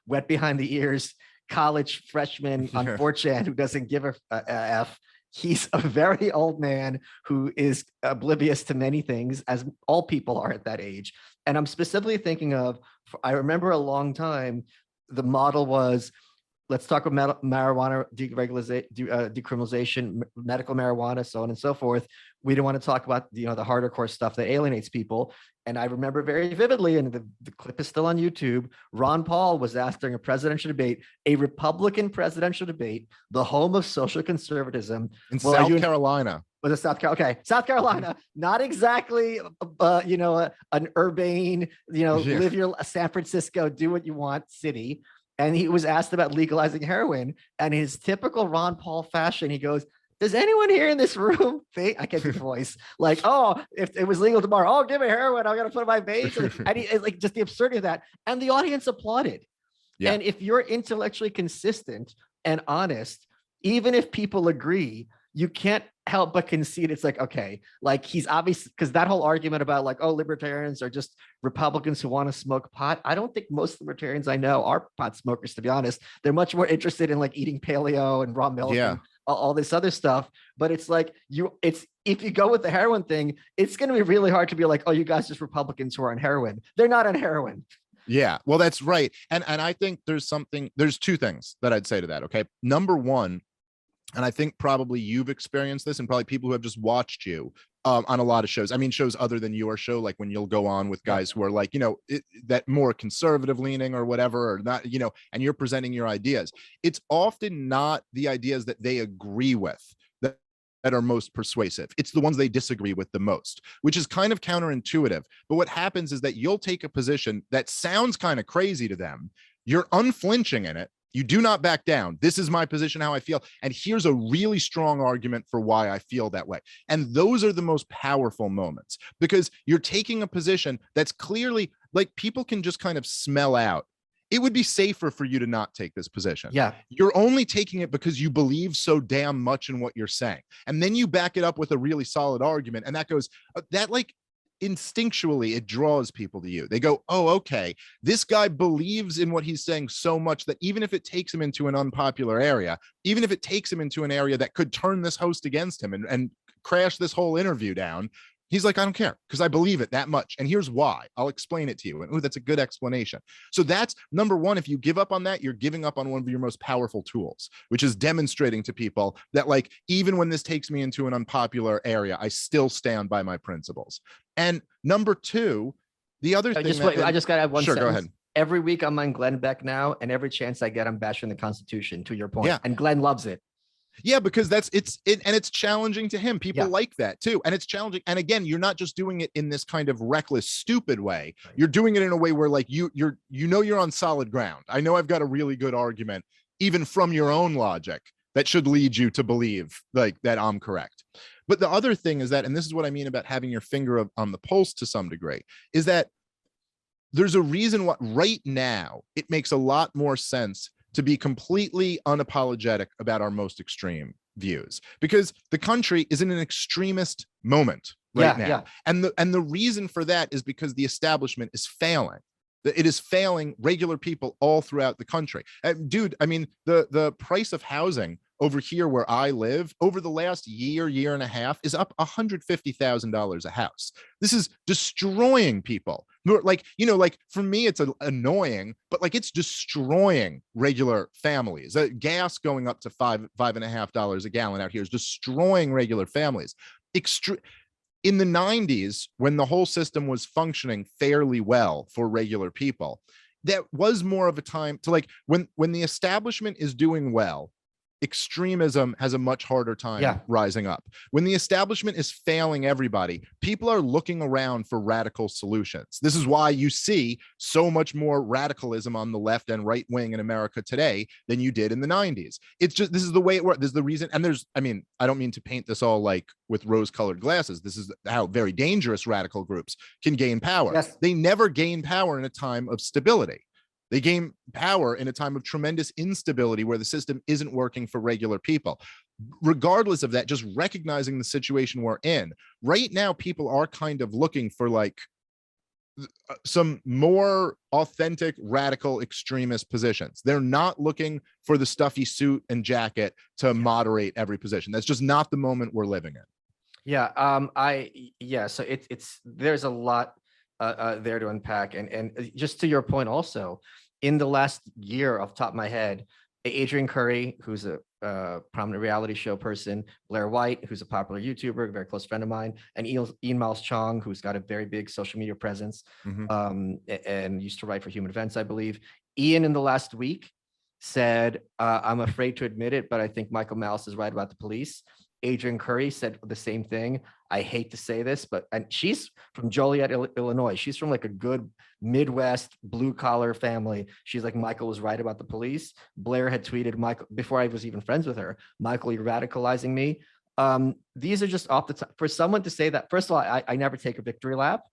wet behind the ears college freshman on 4chan who doesn't give a F. He's a very old man who is oblivious to many things, as all people are at that age. And I'm specifically thinking of, I remember a long time, the model was, let's talk about marijuana decriminalization, medical marijuana, so on and so forth. We don't want to talk about the harder core stuff that alienates people. And I remember very vividly, and the clip is still on YouTube, Ron Paul was asked during a presidential debate, a Republican presidential debate, the home of social conservatism. In South Carolina. Was it South Carolina? Okay, South Carolina, not exactly, an urbane, live your San Francisco, do what you want city. And he was asked about legalizing heroin, and his typical Ron Paul fashion, he goes, does anyone here in this room think, I can't do the voice, like, oh, if it was legal tomorrow, oh, give me heroin, I'm going to put it in my veins. And he, like, just the absurdity of that. And the audience applauded. Yeah. And if you're intellectually consistent and honest, even if people agree, you can't help but concede. It's like, okay, like he's obvious, because that whole argument about like, oh, libertarians are just Republicans who want to smoke pot. I don't think most libertarians I know are pot smokers, to be honest. They're much more interested in like eating paleo and raw milk and all this other stuff. But it's like, if you go with the heroin thing, it's going to be really hard to be like, oh, you guys just Republicans who are on heroin. They're not on heroin. Yeah, well, that's right. And I think there's two things that I'd say to that. Okay. Number one, and I think probably you've experienced this, and probably people who have just watched you on a lot of shows. I mean, shows other than your show, like when you'll go on with guys who are like, that more conservative leaning or whatever, or not, and you're presenting your ideas. It's often not the ideas that they agree with that are most persuasive. It's the ones they disagree with the most, which is kind of counterintuitive. But what happens is that you'll take a position that sounds kind of crazy to them. You're unflinching in it. You do not back down. This is my position, how I feel. And here's a really strong argument for why I feel that way. And those are the most powerful moments, because you're taking a position that's clearly like people can just kind of smell out it would be safer for you to not take this position. Yeah. You're only taking it because you believe so damn much in what you're saying. And then you back it up with a really solid argument. And that goes, that like instinctually, it draws people to you. They go, oh, okay, this guy believes in what he's saying so much that even if it takes him into an unpopular area, even if it takes him into an area that could turn this host against him and crash this whole interview down, he's like, I don't care because I believe it that much. And here's why. I'll explain it to you. And oh, that's a good explanation. So that's number one. If you give up on that, you're giving up on one of your most powerful tools, which is demonstrating to people that like, even when this takes me into an unpopular area, I still stand by my principles. And number two, the other thing I just got to have one sentence. Go ahead. Every week I'm on Glenn Beck now, and every chance I get, I'm bashing the Constitution, to your point. Yeah. And Glenn loves it. Yeah, because it's challenging to him. People like that too. And it's challenging. And again, you're not just doing it in this kind of reckless, stupid way. Right. You're doing it in a way where like you're on solid ground. I know I've got a really good argument, even from your own logic, that should lead you to believe like that I'm correct. But the other thing is that, and this is what I mean about having your finger on the pulse to some degree, is that there's a reason why right now it makes a lot more sense to be completely unapologetic about our most extreme views, because the country is in an extremist moment right now. Yeah. And the reason for that is because the establishment is failing. It is failing regular people all throughout the country. Dude, I mean, the price of housing over here where I live over the last year and a half is up $150,000 a house. This is destroying people. Like, you know, like for me, it's annoying, but like it's destroying regular families. Gas going up to $5.50 a gallon out here is destroying regular families. In the 90s, when the whole system was functioning fairly well for regular people, that was more of a time to like when the establishment is doing well, extremism has a much harder time rising up. When the establishment is failing everybody, people are looking around for radical solutions. This is why you see so much more radicalism on the left and right wing in America today than you did in the 90s. It's just, this is the way it works. This is the reason. And I mean, I don't mean to paint this all like with rose-colored glasses. This is how very dangerous radical groups can gain power. Yes. They never gain power in a time of stability. They gain power in a time of tremendous instability where the system isn't working for regular people. Regardless of that, just recognizing the situation we're in, right now, people are kind of looking for like some more authentic, radical extremist positions. They're not looking for the stuffy suit and jacket to moderate every position. That's just not the moment we're living in. Yeah, so it's there's a lot there to unpack. And just to your point also, in the last year off the top of my head, Adrian Curry, who's a prominent reality show person, Blair White, who's a popular YouTuber, a very close friend of mine, and Ian Miles Chong, who's got a very big social media presence, and used to write for Human Events, I believe. Ian in the last week said, I'm afraid to admit it, but I think Michael Malice is right about the police. Adrian Curry said the same thing. I hate to say this, and she's from Joliet, Illinois. She's from like a good Midwest blue collar family. She's like, Michael was right about the police. Blair had tweeted, Michael, before I was even friends with her, Michael, you're radicalizing me. These are just off the top. For someone to say that, first of all, I never take a victory lap,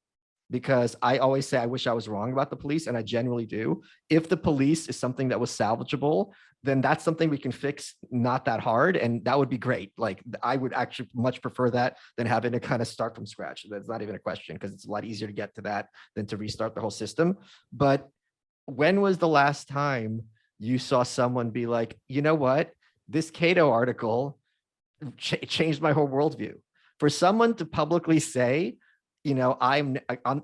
because I always say I wish I was wrong about the police, and I genuinely do. If the police is something that was salvageable, then that's something we can fix not that hard, and that would be great. Like, I would actually much prefer that than having to kind of start from scratch. That's not even a question, because it's a lot easier to get to that than to restart the whole system. But when was the last time you saw someone be like, you know what, this Cato article changed my whole worldview? For someone to publicly say, you know, I'm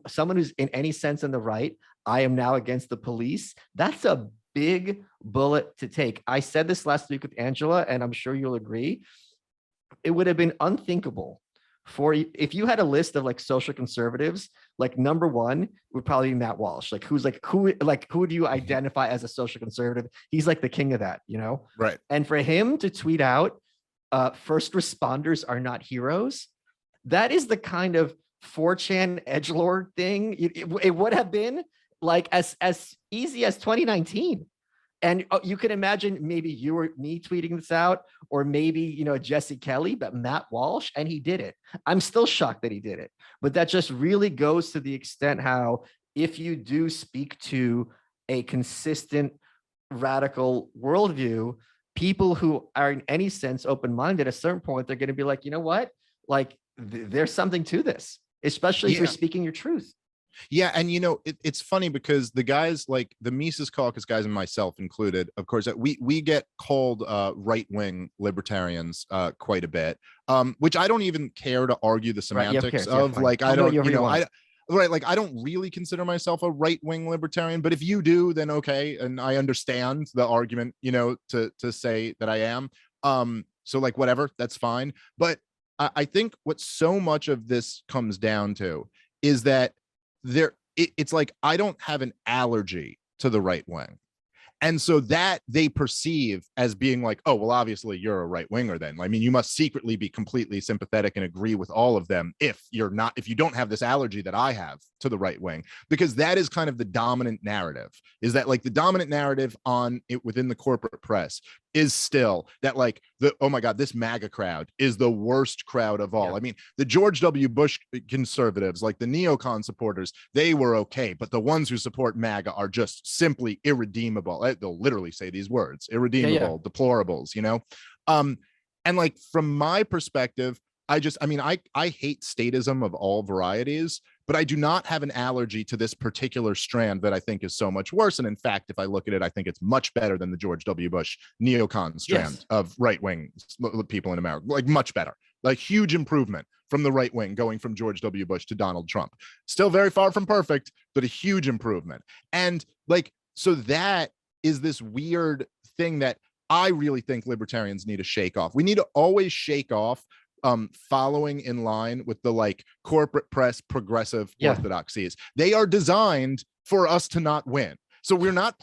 someone who's in any sense in the right, I am now against the police, that's a big bullet to take. I said this last week with Angela, and I'm sure you'll agree. It would have been unthinkable for, if you had a list of like social conservatives, like number one would probably be Matt Walsh. Like, who do you identify as a social conservative? He's like the king of that, you know? Right. And for him to tweet out, first responders are not heroes, that is the kind of 4chan edgelord thing. It would have been like as easy as 2019. And you can imagine maybe you or me tweeting this out, or maybe, you know, Jesse Kelly, but Matt Walsh, and he did it. I'm still shocked that he did it, but that just really goes to the extent how, if you do speak to a consistent radical worldview, people who are in any sense open-minded, at a certain point, they're going to be like, you know what? Like there's something to this, especially if you're speaking your truth. Yeah. And, it's funny because the guys like the Mises Caucus guys and myself included, of course, we get called right-wing libertarians quite a bit, which I don't even care to argue the semantics of. Like, I don't, right. Like, I don't really consider myself a right-wing libertarian, but if you do, then okay. And I understand the argument, to say that I am. So like, whatever, that's fine. But I think what so much of this comes down to is that it's like I don't have an allergy to the right wing. And so that they perceive as being like, oh, well, obviously you're a right winger then. I mean, you must secretly be completely sympathetic and agree with all of them if you don't have this allergy that I have to the right wing, because that is kind of the dominant narrative, is that like the dominant narrative on it within the corporate press is still that like oh my God, this MAGA crowd is the worst crowd of all. Yeah. I mean, the George W. Bush conservatives, like the neocon supporters, they were okay, but the ones who support MAGA are just simply irredeemable. They'll literally say these words, irredeemable, deplorables, and like from my perspective, I hate statism of all varieties, but I do not have an allergy to this particular strand that I think is so much worse. And in fact, if I look at it, I think it's much better than the George W. Bush neocon strand of right-wing people in America, like much better, like huge improvement from the right wing going from George W. Bush to Donald Trump. Still very far from perfect, but a huge improvement. And like, so that is this weird thing that I really think libertarians need to shake off. We need to always shake off following in line with the like corporate press progressive orthodoxies. They are designed for us to not win. So we're not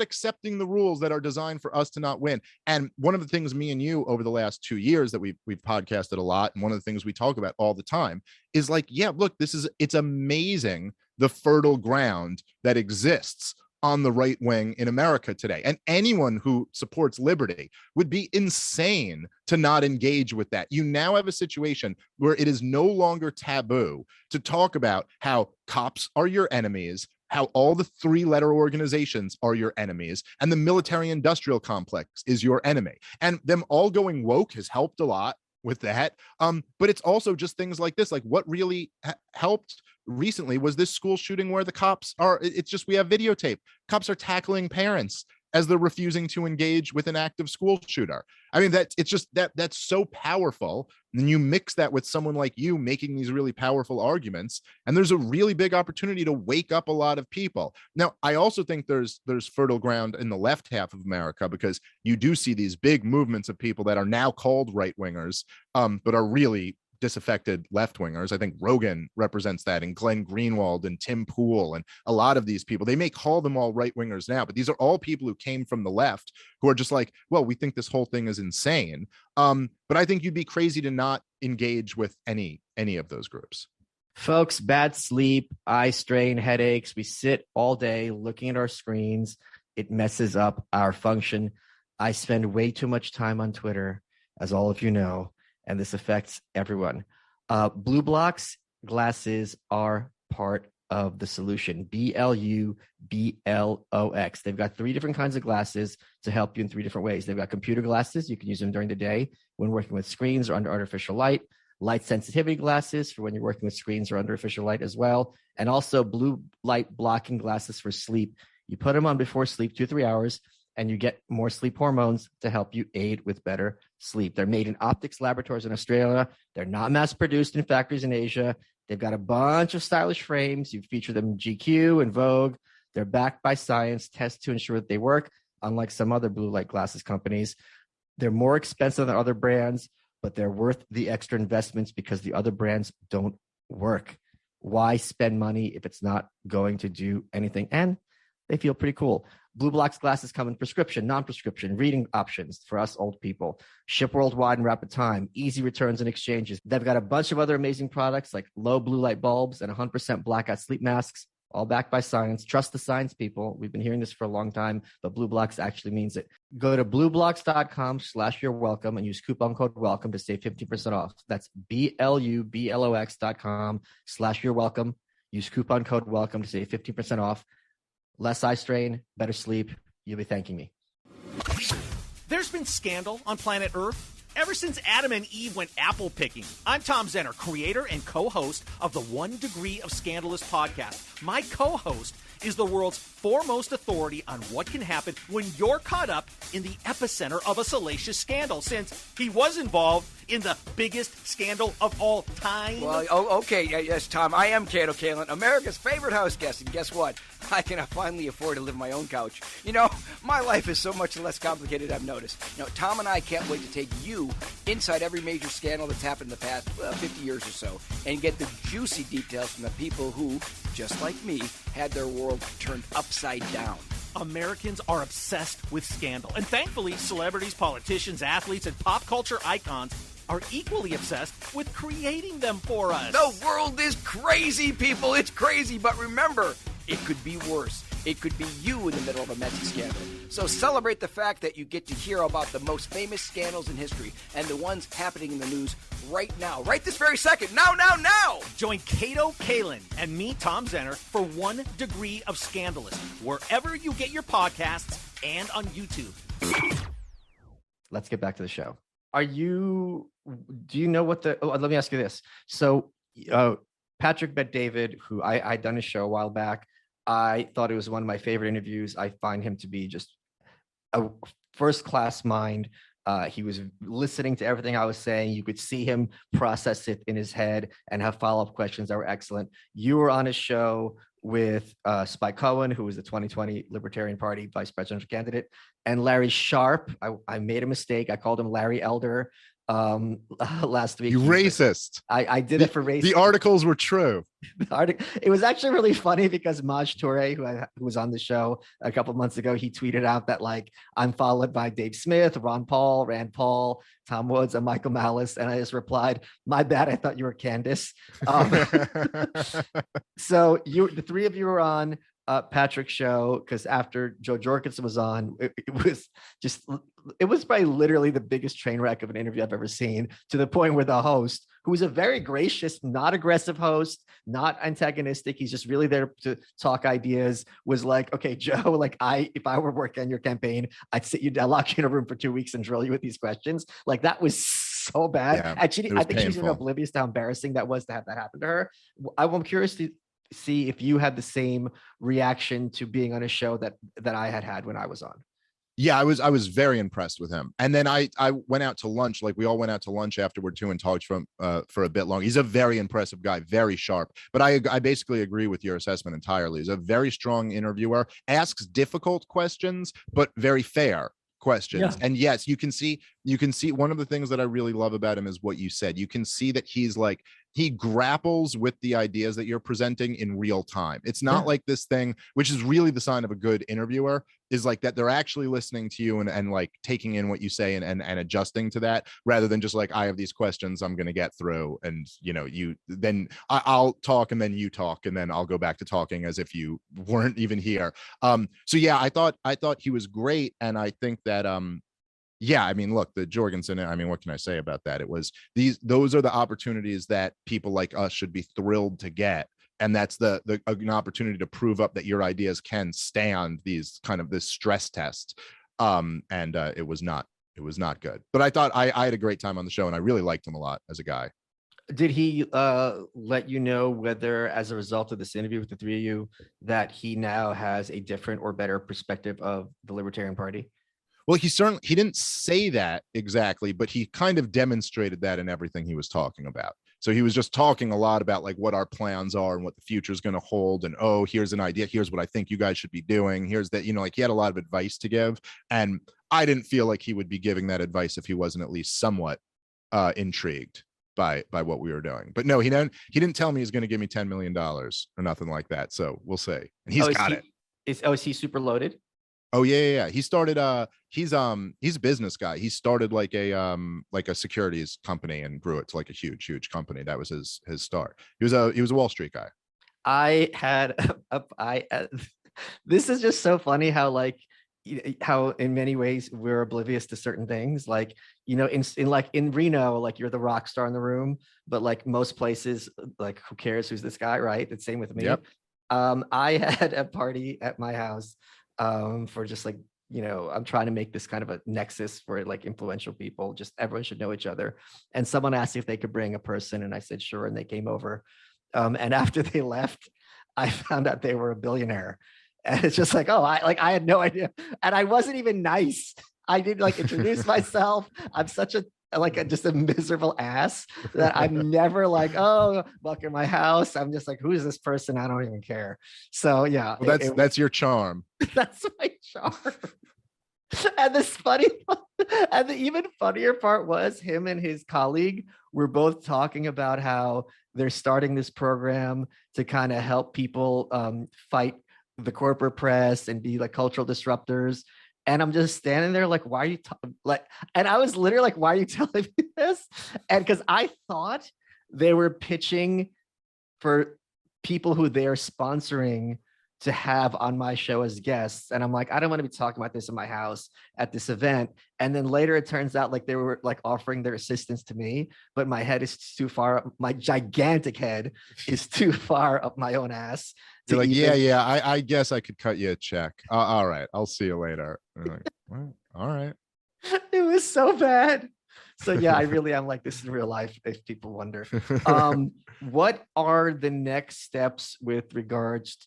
accepting the rules that are designed for us to not win. And one of the things me and you over the last 2 years that we've podcasted a lot, and one of the things we talk about all the time is like, yeah, look, it's amazing the fertile ground that exists on the right wing in America today. And anyone who supports liberty would be insane to not engage with that. You now have a situation where it is no longer taboo to talk about how cops are your enemies, how all the 3-letter organizations are your enemies, and the military industrial complex is your enemy. And them all going woke has helped a lot with that. But it's also just things like this, like what really helped recently was this school shooting where the cops are, it's just, we have videotape. Cops are tackling parents as they're refusing to engage with an active school shooter. I mean, that's so powerful. And then you mix that with someone like you making these really powerful arguments, and there's a really big opportunity to wake up a lot of people. Now, I also think there's fertile ground in the left half of America, because you do see these big movements of people that are now called right wingers, but are really disaffected left-wingers. I think Rogan represents that, and Glenn Greenwald and Tim Pool and a lot of these people. They may call them all right-wingers now, but these are all people who came from the left who are just like, well, we think this whole thing is insane. But I think you'd be crazy to not engage with any of those groups. Folks, bad sleep, eye strain, headaches. We sit all day looking at our screens. It messes up our function. I spend way too much time on Twitter, as all of you know, and this affects everyone. Blue Blocks glasses are part of the solution. BLUBLOX. They've got 3 different kinds of glasses to help you in 3 different ways. They've got computer glasses. You can use them during the day when working with screens or under artificial light. Light sensitivity glasses for when you're working with screens or under artificial light as well. And also blue light blocking glasses for sleep. You put them on before sleep, 2 to 3 hours, and you get more sleep hormones to help you aid with better sleep. They're made in optics laboratories in Australia. They're not mass produced in factories in Asia. They've got a bunch of stylish frames. You feature them in GQ and Vogue. They're backed by science, tests to ensure that they work, unlike some other blue light glasses companies. They're more expensive than other brands, but they're worth the extra investments because the other brands don't work. Why spend money if it's not going to do anything? And they feel pretty cool. Blue Blocks glasses come in prescription, non-prescription, reading options for us old people. Ship worldwide in rapid time, easy returns and exchanges. They've got a bunch of other amazing products like low blue light bulbs and 100% blackout sleep masks, all backed by science. Trust the science, people. We've been hearing this for a long time, but Blue Blocks actually means it. Go to blueblocks.com/you're welcome and use coupon code welcome to save 50% off. That's BLUBLOX.com/you're welcome. Use coupon code welcome to save 50% off. Less eye strain, better sleep. You'll be thanking me. There's been scandal on planet Earth ever since Adam and Eve went apple picking. I'm Tom Zenner, creator and co-host of the 1 Degree of Scandalous podcast. My co-host is the world's foremost authority on what can happen when you're caught up in the epicenter of a salacious scandal, since he was involved in the biggest scandal of all time. Well, okay, yes, Tom, I am Kato Kalin, America's favorite house guest, and guess what? I can finally afford to live on my own couch. You know, my life is so much less complicated, I've noticed. You know, Tom and I can't wait to take you inside every major scandal that's happened in the past 50 years or so, and get the juicy details from the people who, just like me, had their world turned upside down. Americans are obsessed with scandal, and thankfully, celebrities, politicians, athletes, and pop culture icons are equally obsessed with creating them for us. The world is crazy, people. It's crazy, but remember, it could be worse. It could be you in the middle of a messy scandal. So celebrate the fact that you get to hear about the most famous scandals in history and the ones happening in the news right now, right this very second. Now! Join Kato Kalin and me, Tom Zenner, for 1 Degree of Scandalous, wherever you get your podcasts and on YouTube. Let's get back to the show. Do you know what let me ask you this. So Patrick Bet-David, who I'd done a show a while back, I thought it was one of my favorite interviews. I find him to be just a first-class mind. He was listening to everything I was saying. You could see him process it in his head and have follow-up questions that were excellent. You were on a show with Spike Cohen, who was the 2020 Libertarian Party vice presidential candidate, and Larry Sharp. I made a mistake. I called him Larry Elder last week. You racist. I did it for race. The articles were true. It was actually really funny because Maj Toure, who was on the show a couple months ago, he tweeted out that, like, I'm followed by Dave Smith, Ron Paul, Rand Paul, Tom Woods, and Michael Malice. And I just replied, my bad, I thought you were Candace. So the three of you were on Patrick's show, because after Joe Jorgensen was on, it was probably literally the biggest train wreck of an interview I've ever seen, to the point where the host, who was a very gracious, not aggressive host, not antagonistic, he's just really there to talk ideas, was like, okay, Joe, like, if I were working on your campaign, I'd sit you down, lock you in a room for 2 weeks and drill you with these questions. Like, that was so bad. Yeah, Actually, I think she's even oblivious to how embarrassing that was to have that happen to her. I'm curious to see if you had the same reaction to being on a show that I had when I was on. Yeah, I was very impressed with him. And then I went out to lunch, like we all went out to lunch afterward too, and talked for a bit long. He's a very impressive guy, very sharp. But I basically agree with your assessment entirely. He's a very strong interviewer, asks difficult questions, but very fair questions. Yeah. And yes, you can see one of the things that I really love about him is what you said. You can see that he grapples with the ideas that you're presenting in real time. It's not like this thing, which is really the sign of a good interviewer, is like that they're actually listening to you and like taking in what you say and adjusting to that, rather than just like, I have these questions I'm going to get through, and I'll talk and then you talk and then I'll go back to talking as if you weren't even here. So yeah, I thought he was great, and I think that yeah, I mean, look, the Jorgensen, I mean, what can I say about that? Those are the opportunities that people like us should be thrilled to get. And that's an opportunity to prove up that your ideas can stand this stress test. It was not good. But I thought I had a great time on the show, and I really liked him a lot as a guy. Did he let you know whether, as a result of this interview with the three of you, that he now has a different or better perspective of the Libertarian Party? Well, he didn't say that exactly, but he kind of demonstrated that in everything he was talking about. So he was just talking a lot about like what our plans are and what the future is going to hold. And, oh, here's an idea. Here's what I think you guys should be doing. Here's that, like he had a lot of advice to give. And I didn't feel like he would be giving that advice if he wasn't at least somewhat intrigued by what we were doing. But no, he didn't tell me he's going to give me $10 million or nothing like that. So we'll see. And he's got it. Is he super loaded? Oh yeah. He started he's a business guy. He started like a securities company and grew it to like a huge company. That was his start. He was a Wall Street guy. This is just so funny how in many ways we're oblivious to certain things. Like, in Reno, like you're the rock star in the room, but like most places, like who cares who's this guy, right? It's same with me. Yep. I had a party at my house for just like, I'm trying to make this kind of a nexus for like influential people. Just everyone should know each other. And someone asked if they could bring a person, and I said sure, and they came over. And after they left, I found out they were a billionaire. And it's just like, oh, I had no idea. And I wasn't even nice. I didn't like introduce myself. I'm such just a miserable ass that I'm never like, oh, welcome to my house. I'm just like, who is this person? I don't even care. So yeah, well, that's your charm. That's my charm. And and the even funnier part was him and his colleague were both talking about how they're starting this program to kind of help people fight the corporate press and be like cultural disruptors. And I'm just standing there like, why are you and I was literally like, why are you telling me this? And because I thought they were pitching for people who they're sponsoring to have on my show as guests. And I'm like, I don't want to be talking about this in my house at this event. And then later it turns out like they were like offering their assistance to me, but my head is too far up. My gigantic head is too far up my own ass. You're like, I guess I could cut you a check. All right, I'll see you later. Like, well, all right. It was so bad. So yeah, I really am like, this is real life, if people wonder. What are the next steps with regards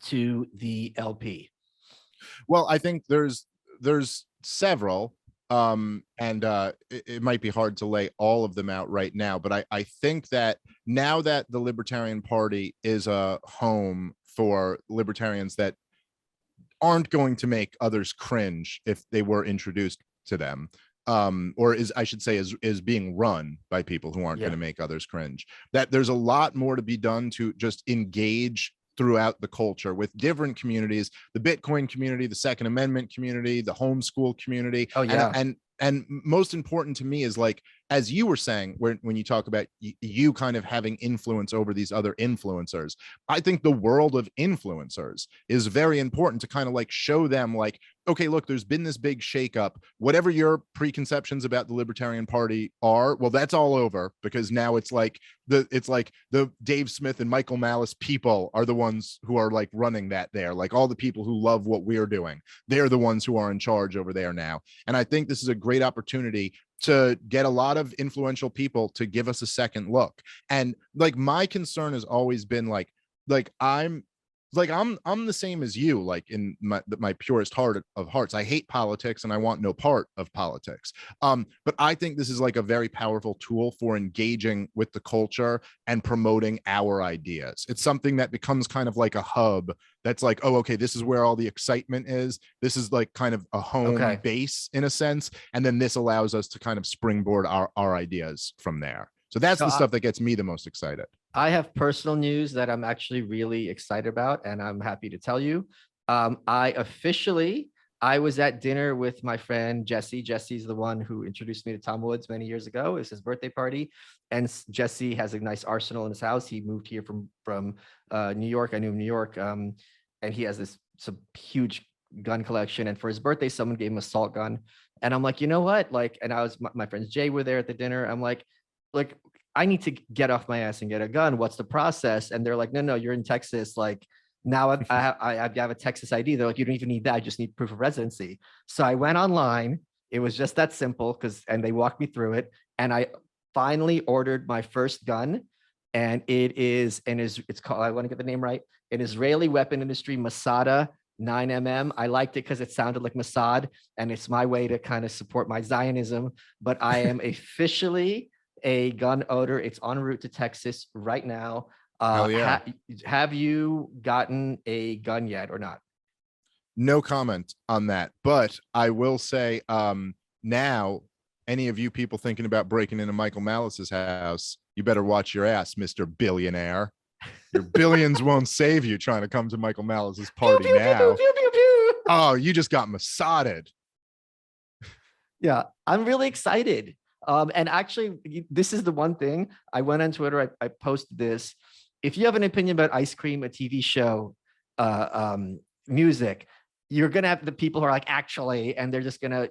to the LP? Well, I think there's several, and it might be hard to lay all of them out right now, but I think that now that the Libertarian Party is a home for libertarians that aren't going to make others cringe if they were introduced to them, or I should say is being run by people who aren't going to make others cringe, that there's a lot more to be done to just engage throughout the culture with different communities, the Bitcoin community, the Second Amendment community, the homeschool community. Oh yeah. And most important to me is like, as you were saying, when you talk about you kind of having influence over these other influencers, I think the world of influencers is very important to kind of like show them like, okay, look, there's been this big shakeup. Whatever your preconceptions about the Libertarian Party are, well, that's all over, because now it's like the Dave Smith and Michael Malice people are the ones who are like running that there. Like all the people who love what we're doing, they're the ones who are in charge over there now. And I think this is a great opportunity to get a lot of influential people to give us a second look. And like my concern has always been like I'm the same as you, like in my purest heart of hearts. I hate politics and I want no part of politics. But I think this is like a very powerful tool for engaging with the culture and promoting our ideas. It's something that becomes kind of like a hub that's like, oh, okay, this is where all the excitement is. This is like kind of a home base in a sense. And then this allows us to kind of springboard our ideas from there. So that's the stuff that gets me the most excited. I have personal news that I'm actually really excited about, and I'm happy to tell you. I was at dinner with my friend Jesse. Jesse's the one who introduced me to Tom Woods many years ago. It was his birthday party, and Jesse has a nice arsenal in his house. He moved here from New York. I knew him in New York, and he has some huge gun collection. And for his birthday, someone gave him a assault gun, and I'm like, you know what? Like, and my friends Jay were there at the dinner. I'm like, I need to get off my ass and get a gun. What's the process? And they're like, no, you're in Texas. Like now I have a Texas ID. They're like, you don't even need that. I just need proof of residency. So I went online. It was just that simple and they walked me through it. And I finally ordered my first gun. And it's called, I want to get the name right, an Israeli weapon industry Masada 9mm. I liked it because it sounded like Mossad, and it's my way to kind of support my Zionism. But I am officially a gun owner. It's en route to Texas right now. Have you gotten a gun yet or not? No comment on that, but I will say now, any of you people thinking about breaking into Michael Malice's house, you better watch your ass, Mr. Billionaire. Your billions won't save you trying to come to Michael Malice's party now. Oh, you just got Mossaded. Yeah, I'm really excited. And actually, this is the one thing. I went on Twitter, I posted this. If you have an opinion about ice cream, a TV show, music, you're going to have the people who are like, actually, and they're just going to,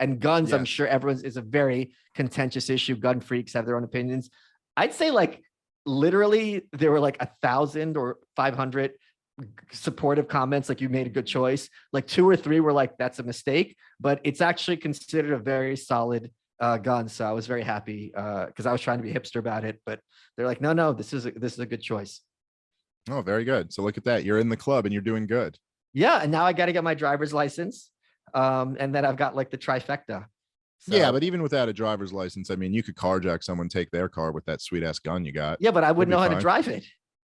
and guns, I'm sure everyone's is a very contentious issue. Gun freaks have their own opinions. I'd say like literally there were like 1,000 or 500 supportive comments, like you made a good choice. Like 2 or 3 were like, that's a mistake, but it's actually considered a very solid gun. So I was very happy because I was trying to be hipster about it, but they're like, no, this is a good choice. Oh, very good. So look at that. You're in the club and you're doing good. Yeah, and now I got to get my driver's license, and then I've got like the trifecta. So, yeah, but even without a driver's license, I mean, you could carjack someone, take their car with that sweet ass gun you got. yeah, but I wouldn't know how to fine. drive it.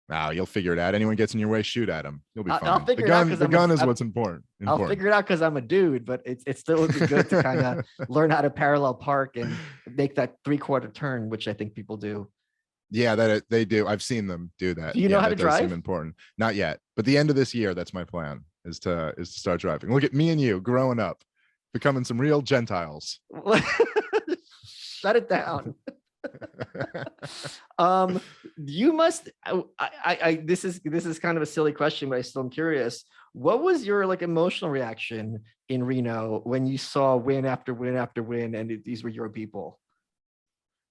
Wow, you'll figure it out. Anyone gets in your way, shoot at them. You'll be fine. I'll figure the it out gun, 'cause the I'm gun is I'm- what's important. I'll figure it out because I'm a dude, but it still would be good to kind of learn how to parallel park and make that 3/4 turn, which I think people do. Yeah, that they do. I've seen them do that. Do you know how to that does seem drive? important. Not yet, but the end of this year, that's my plan, is to start driving. Look at me and you growing up, becoming some real Gentiles. Shut it down. You must. This is kind of a silly question, but I still am curious. What was your like emotional reaction in Reno when you saw win after win after win, and these were your people?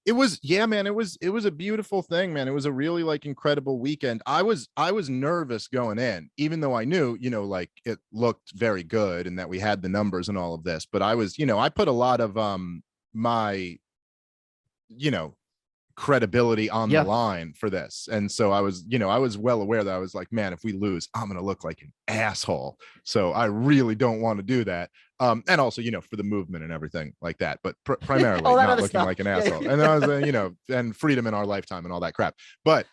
It was, yeah, man, it was a beautiful thing, man. It was a really like incredible weekend. I was nervous going in, even though I knew, like it looked very good and that we had the numbers and all of this, but I was, I put a lot of my credibility on the line for this. And so I was well aware that I was like, man, if we lose, I'm going to look like an asshole. So I really don't want to do that. And also, for the movement and everything like that, but primarily not looking like an asshole. And then I was, and freedom in our lifetime and all that crap. But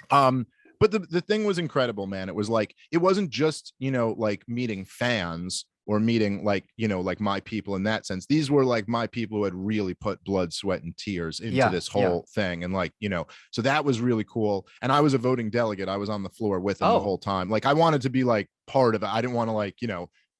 the thing was incredible, man. It was like, it wasn't just, like meeting fans or meeting like, like my people in that sense. These were like my people who had really put blood, sweat, and tears into this whole thing. And like, so that was really cool. And I was a voting delegate. I was on the floor with them the whole time. Like I wanted to be like part of it. I didn't want to like,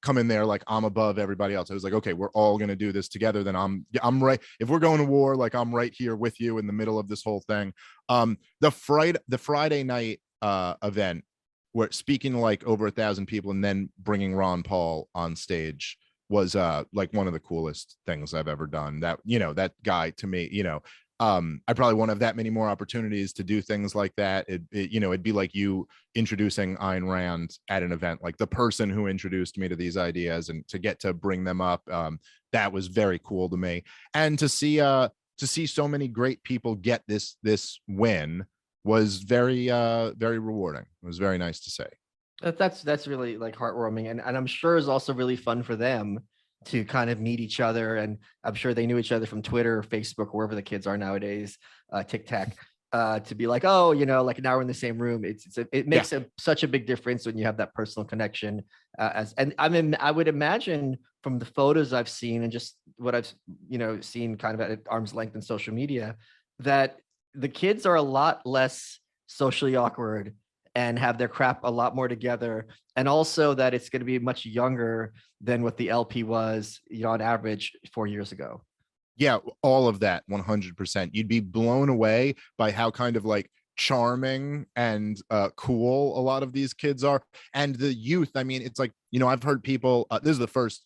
come in there like I'm above everybody else. I was like, okay, we're all going to do this together. Then I'm right. If we're going to war, like I'm right here with you in the middle of this whole thing. The Friday night event, where speaking to like over 1,000 people and then bringing Ron Paul on stage was like one of the coolest things I've ever done. That, that guy to me, I probably won't have that many more opportunities to do things like that. It'd be like you introducing Ayn Rand at an event, like the person who introduced me to these ideas, and to get to bring them up. That was very cool to me. And to see so many great people get this win was very rewarding. It was very nice to say. That's really like heartwarming, and I'm sure it's also really fun for them to kind of meet each other. And I'm sure they knew each other from Twitter or Facebook, wherever the kids are nowadays, TikTok, to be like, oh, like now we're in the same room. It makes such a big difference when you have that personal connection. I would imagine from the photos I've seen and just what I've seen kind of at arm's length in social media, that the kids are a lot less socially awkward and have their crap a lot more together. And also that it's going to be much younger than what the LP was, on average 4 years ago. Yeah, all of that, 100%. You'd be blown away by how kind of like charming and cool a lot of these kids are. And the youth, I mean, it's like, I've heard people, this is the first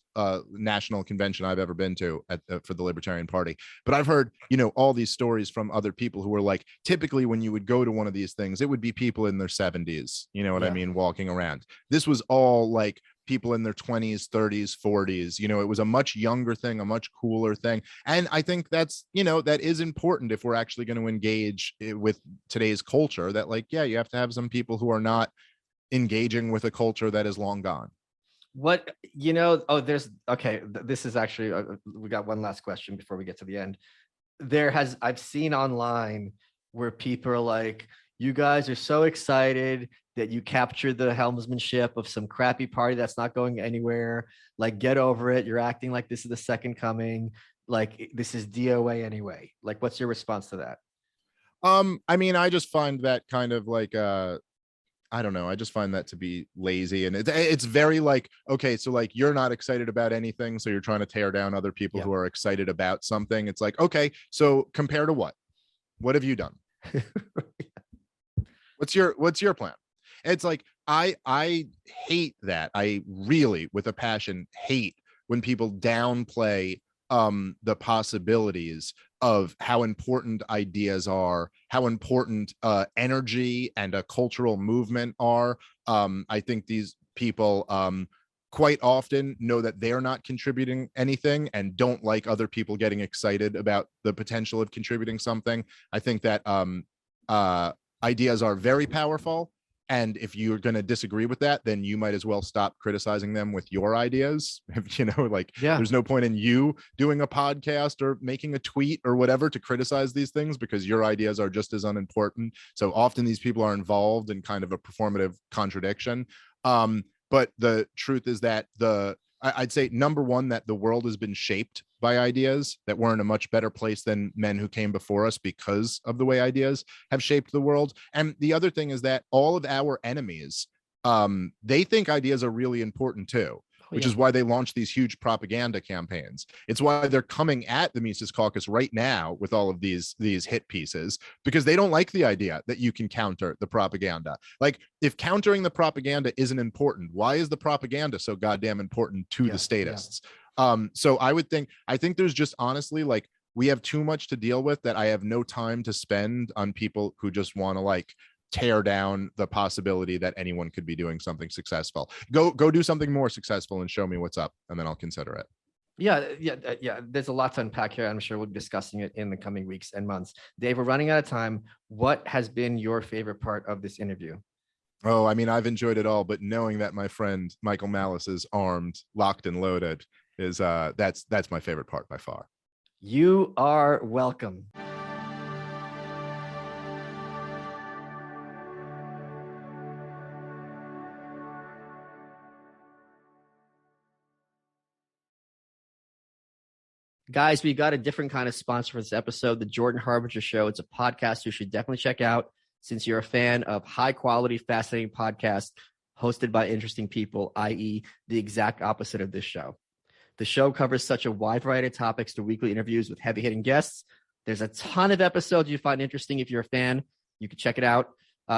national convention I've ever been to for the Libertarian Party, but I've heard, all these stories from other people who were like, typically when you would go to one of these things, it would be people in their 70s, I mean, walking around. This was all like people in their 20s, 30s, 40s. It was a much younger thing, a much cooler thing. And I think that's, that is important if we're actually going to engage with today's culture, that like, yeah, you have to have some people who are not engaging with a culture that is long gone. What, this is actually, we got one last question before we get to the end. I've seen online where people are like, you guys are so excited that you captured the helmsmanship of some crappy party that's not going anywhere. Like, get over it. You're acting like this is the second coming. Like, this is DOA anyway. Like, what's your response to that? I mean, I just find that kind of like, I don't know. I just find that to be lazy. And it's very like, okay, so like you're not excited about anything, so you're trying to tear down other people who are excited about something. It's like, okay, so compare to what? What have you done? What's your plan? It's like, I hate that. I really, with a passion, hate when people downplay the possibilities of how important ideas are, how important energy and a cultural movement are. I think these people quite often know that they're not contributing anything and don't like other people getting excited about the potential of contributing something. I think that ideas are very powerful. And if you're going to disagree with that, then you might as well stop criticizing them with your ideas. If, there's no point in you doing a podcast or making a tweet or whatever to criticize these things, because your ideas are just as unimportant. So often these people are involved in kind of a performative contradiction. But the truth is that I'd say, number one, that the world has been shaped by ideas, that we're in a much better place than men who came before us because of the way ideas have shaped the world. And the other thing is that all of our enemies, they think ideas are really important too, which is why they launch these huge propaganda campaigns. It's why they're coming at the Mises Caucus right now with all of these hit pieces, because they don't like the idea that you can counter the propaganda. Like, if countering the propaganda isn't important, why is the propaganda so goddamn important to the statists? So I think there's just, honestly, like, we have too much to deal with that I have no time to spend on people who just want to like tear down the possibility that anyone could be doing something successful. Go do something more successful and show me what's up, and then I'll consider it. Yeah. There's a lot to unpack here. I'm sure we'll be discussing it in the coming weeks and months. Dave, we're running out of time. What has been your favorite part of this interview? Oh, I mean, I've enjoyed it all, but knowing that my friend Michael Malice is armed, locked and loaded is that's my favorite part by far. You are welcome. Guys, we got a different kind of sponsor for this episode, the Jordan Harbinger Show. It's a podcast you should definitely check out since you're a fan of high quality, fascinating podcasts hosted by interesting people, i.e. the exact opposite of this show. The show covers such a wide variety of topics through weekly interviews with heavy-hitting guests. There's a ton of episodes you find interesting. If you're a fan, you can check it out.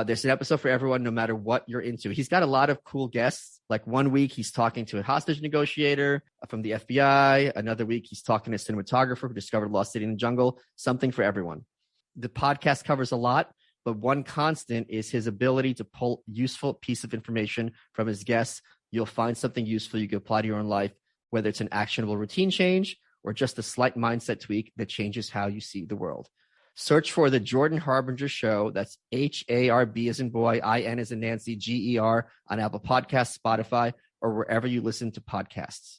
There's an episode for everyone, no matter what you're into. He's got a lot of cool guests. Like one week, he's talking to a hostage negotiator from the FBI. Another week, he's talking to a cinematographer who discovered Lost City in the Jungle. Something for everyone. The podcast covers a lot, but one constant is his ability to pull useful piece of information from his guests. You'll find something useful you can apply to your own life, whether it's an actionable routine change or just a slight mindset tweak that changes how you see the world. Search for the Jordan Harbinger Show. That's HARB as in boy, IN as in Nancy, GER on Apple Podcasts, Spotify, or wherever you listen to podcasts.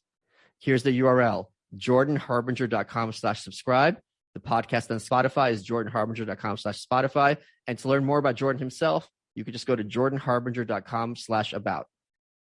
Here's the URL, jordanharbinger.com/subscribe. The podcast on Spotify is jordanharbinger.com/Spotify. And to learn more about Jordan himself, you can just go to jordanharbinger.com/about.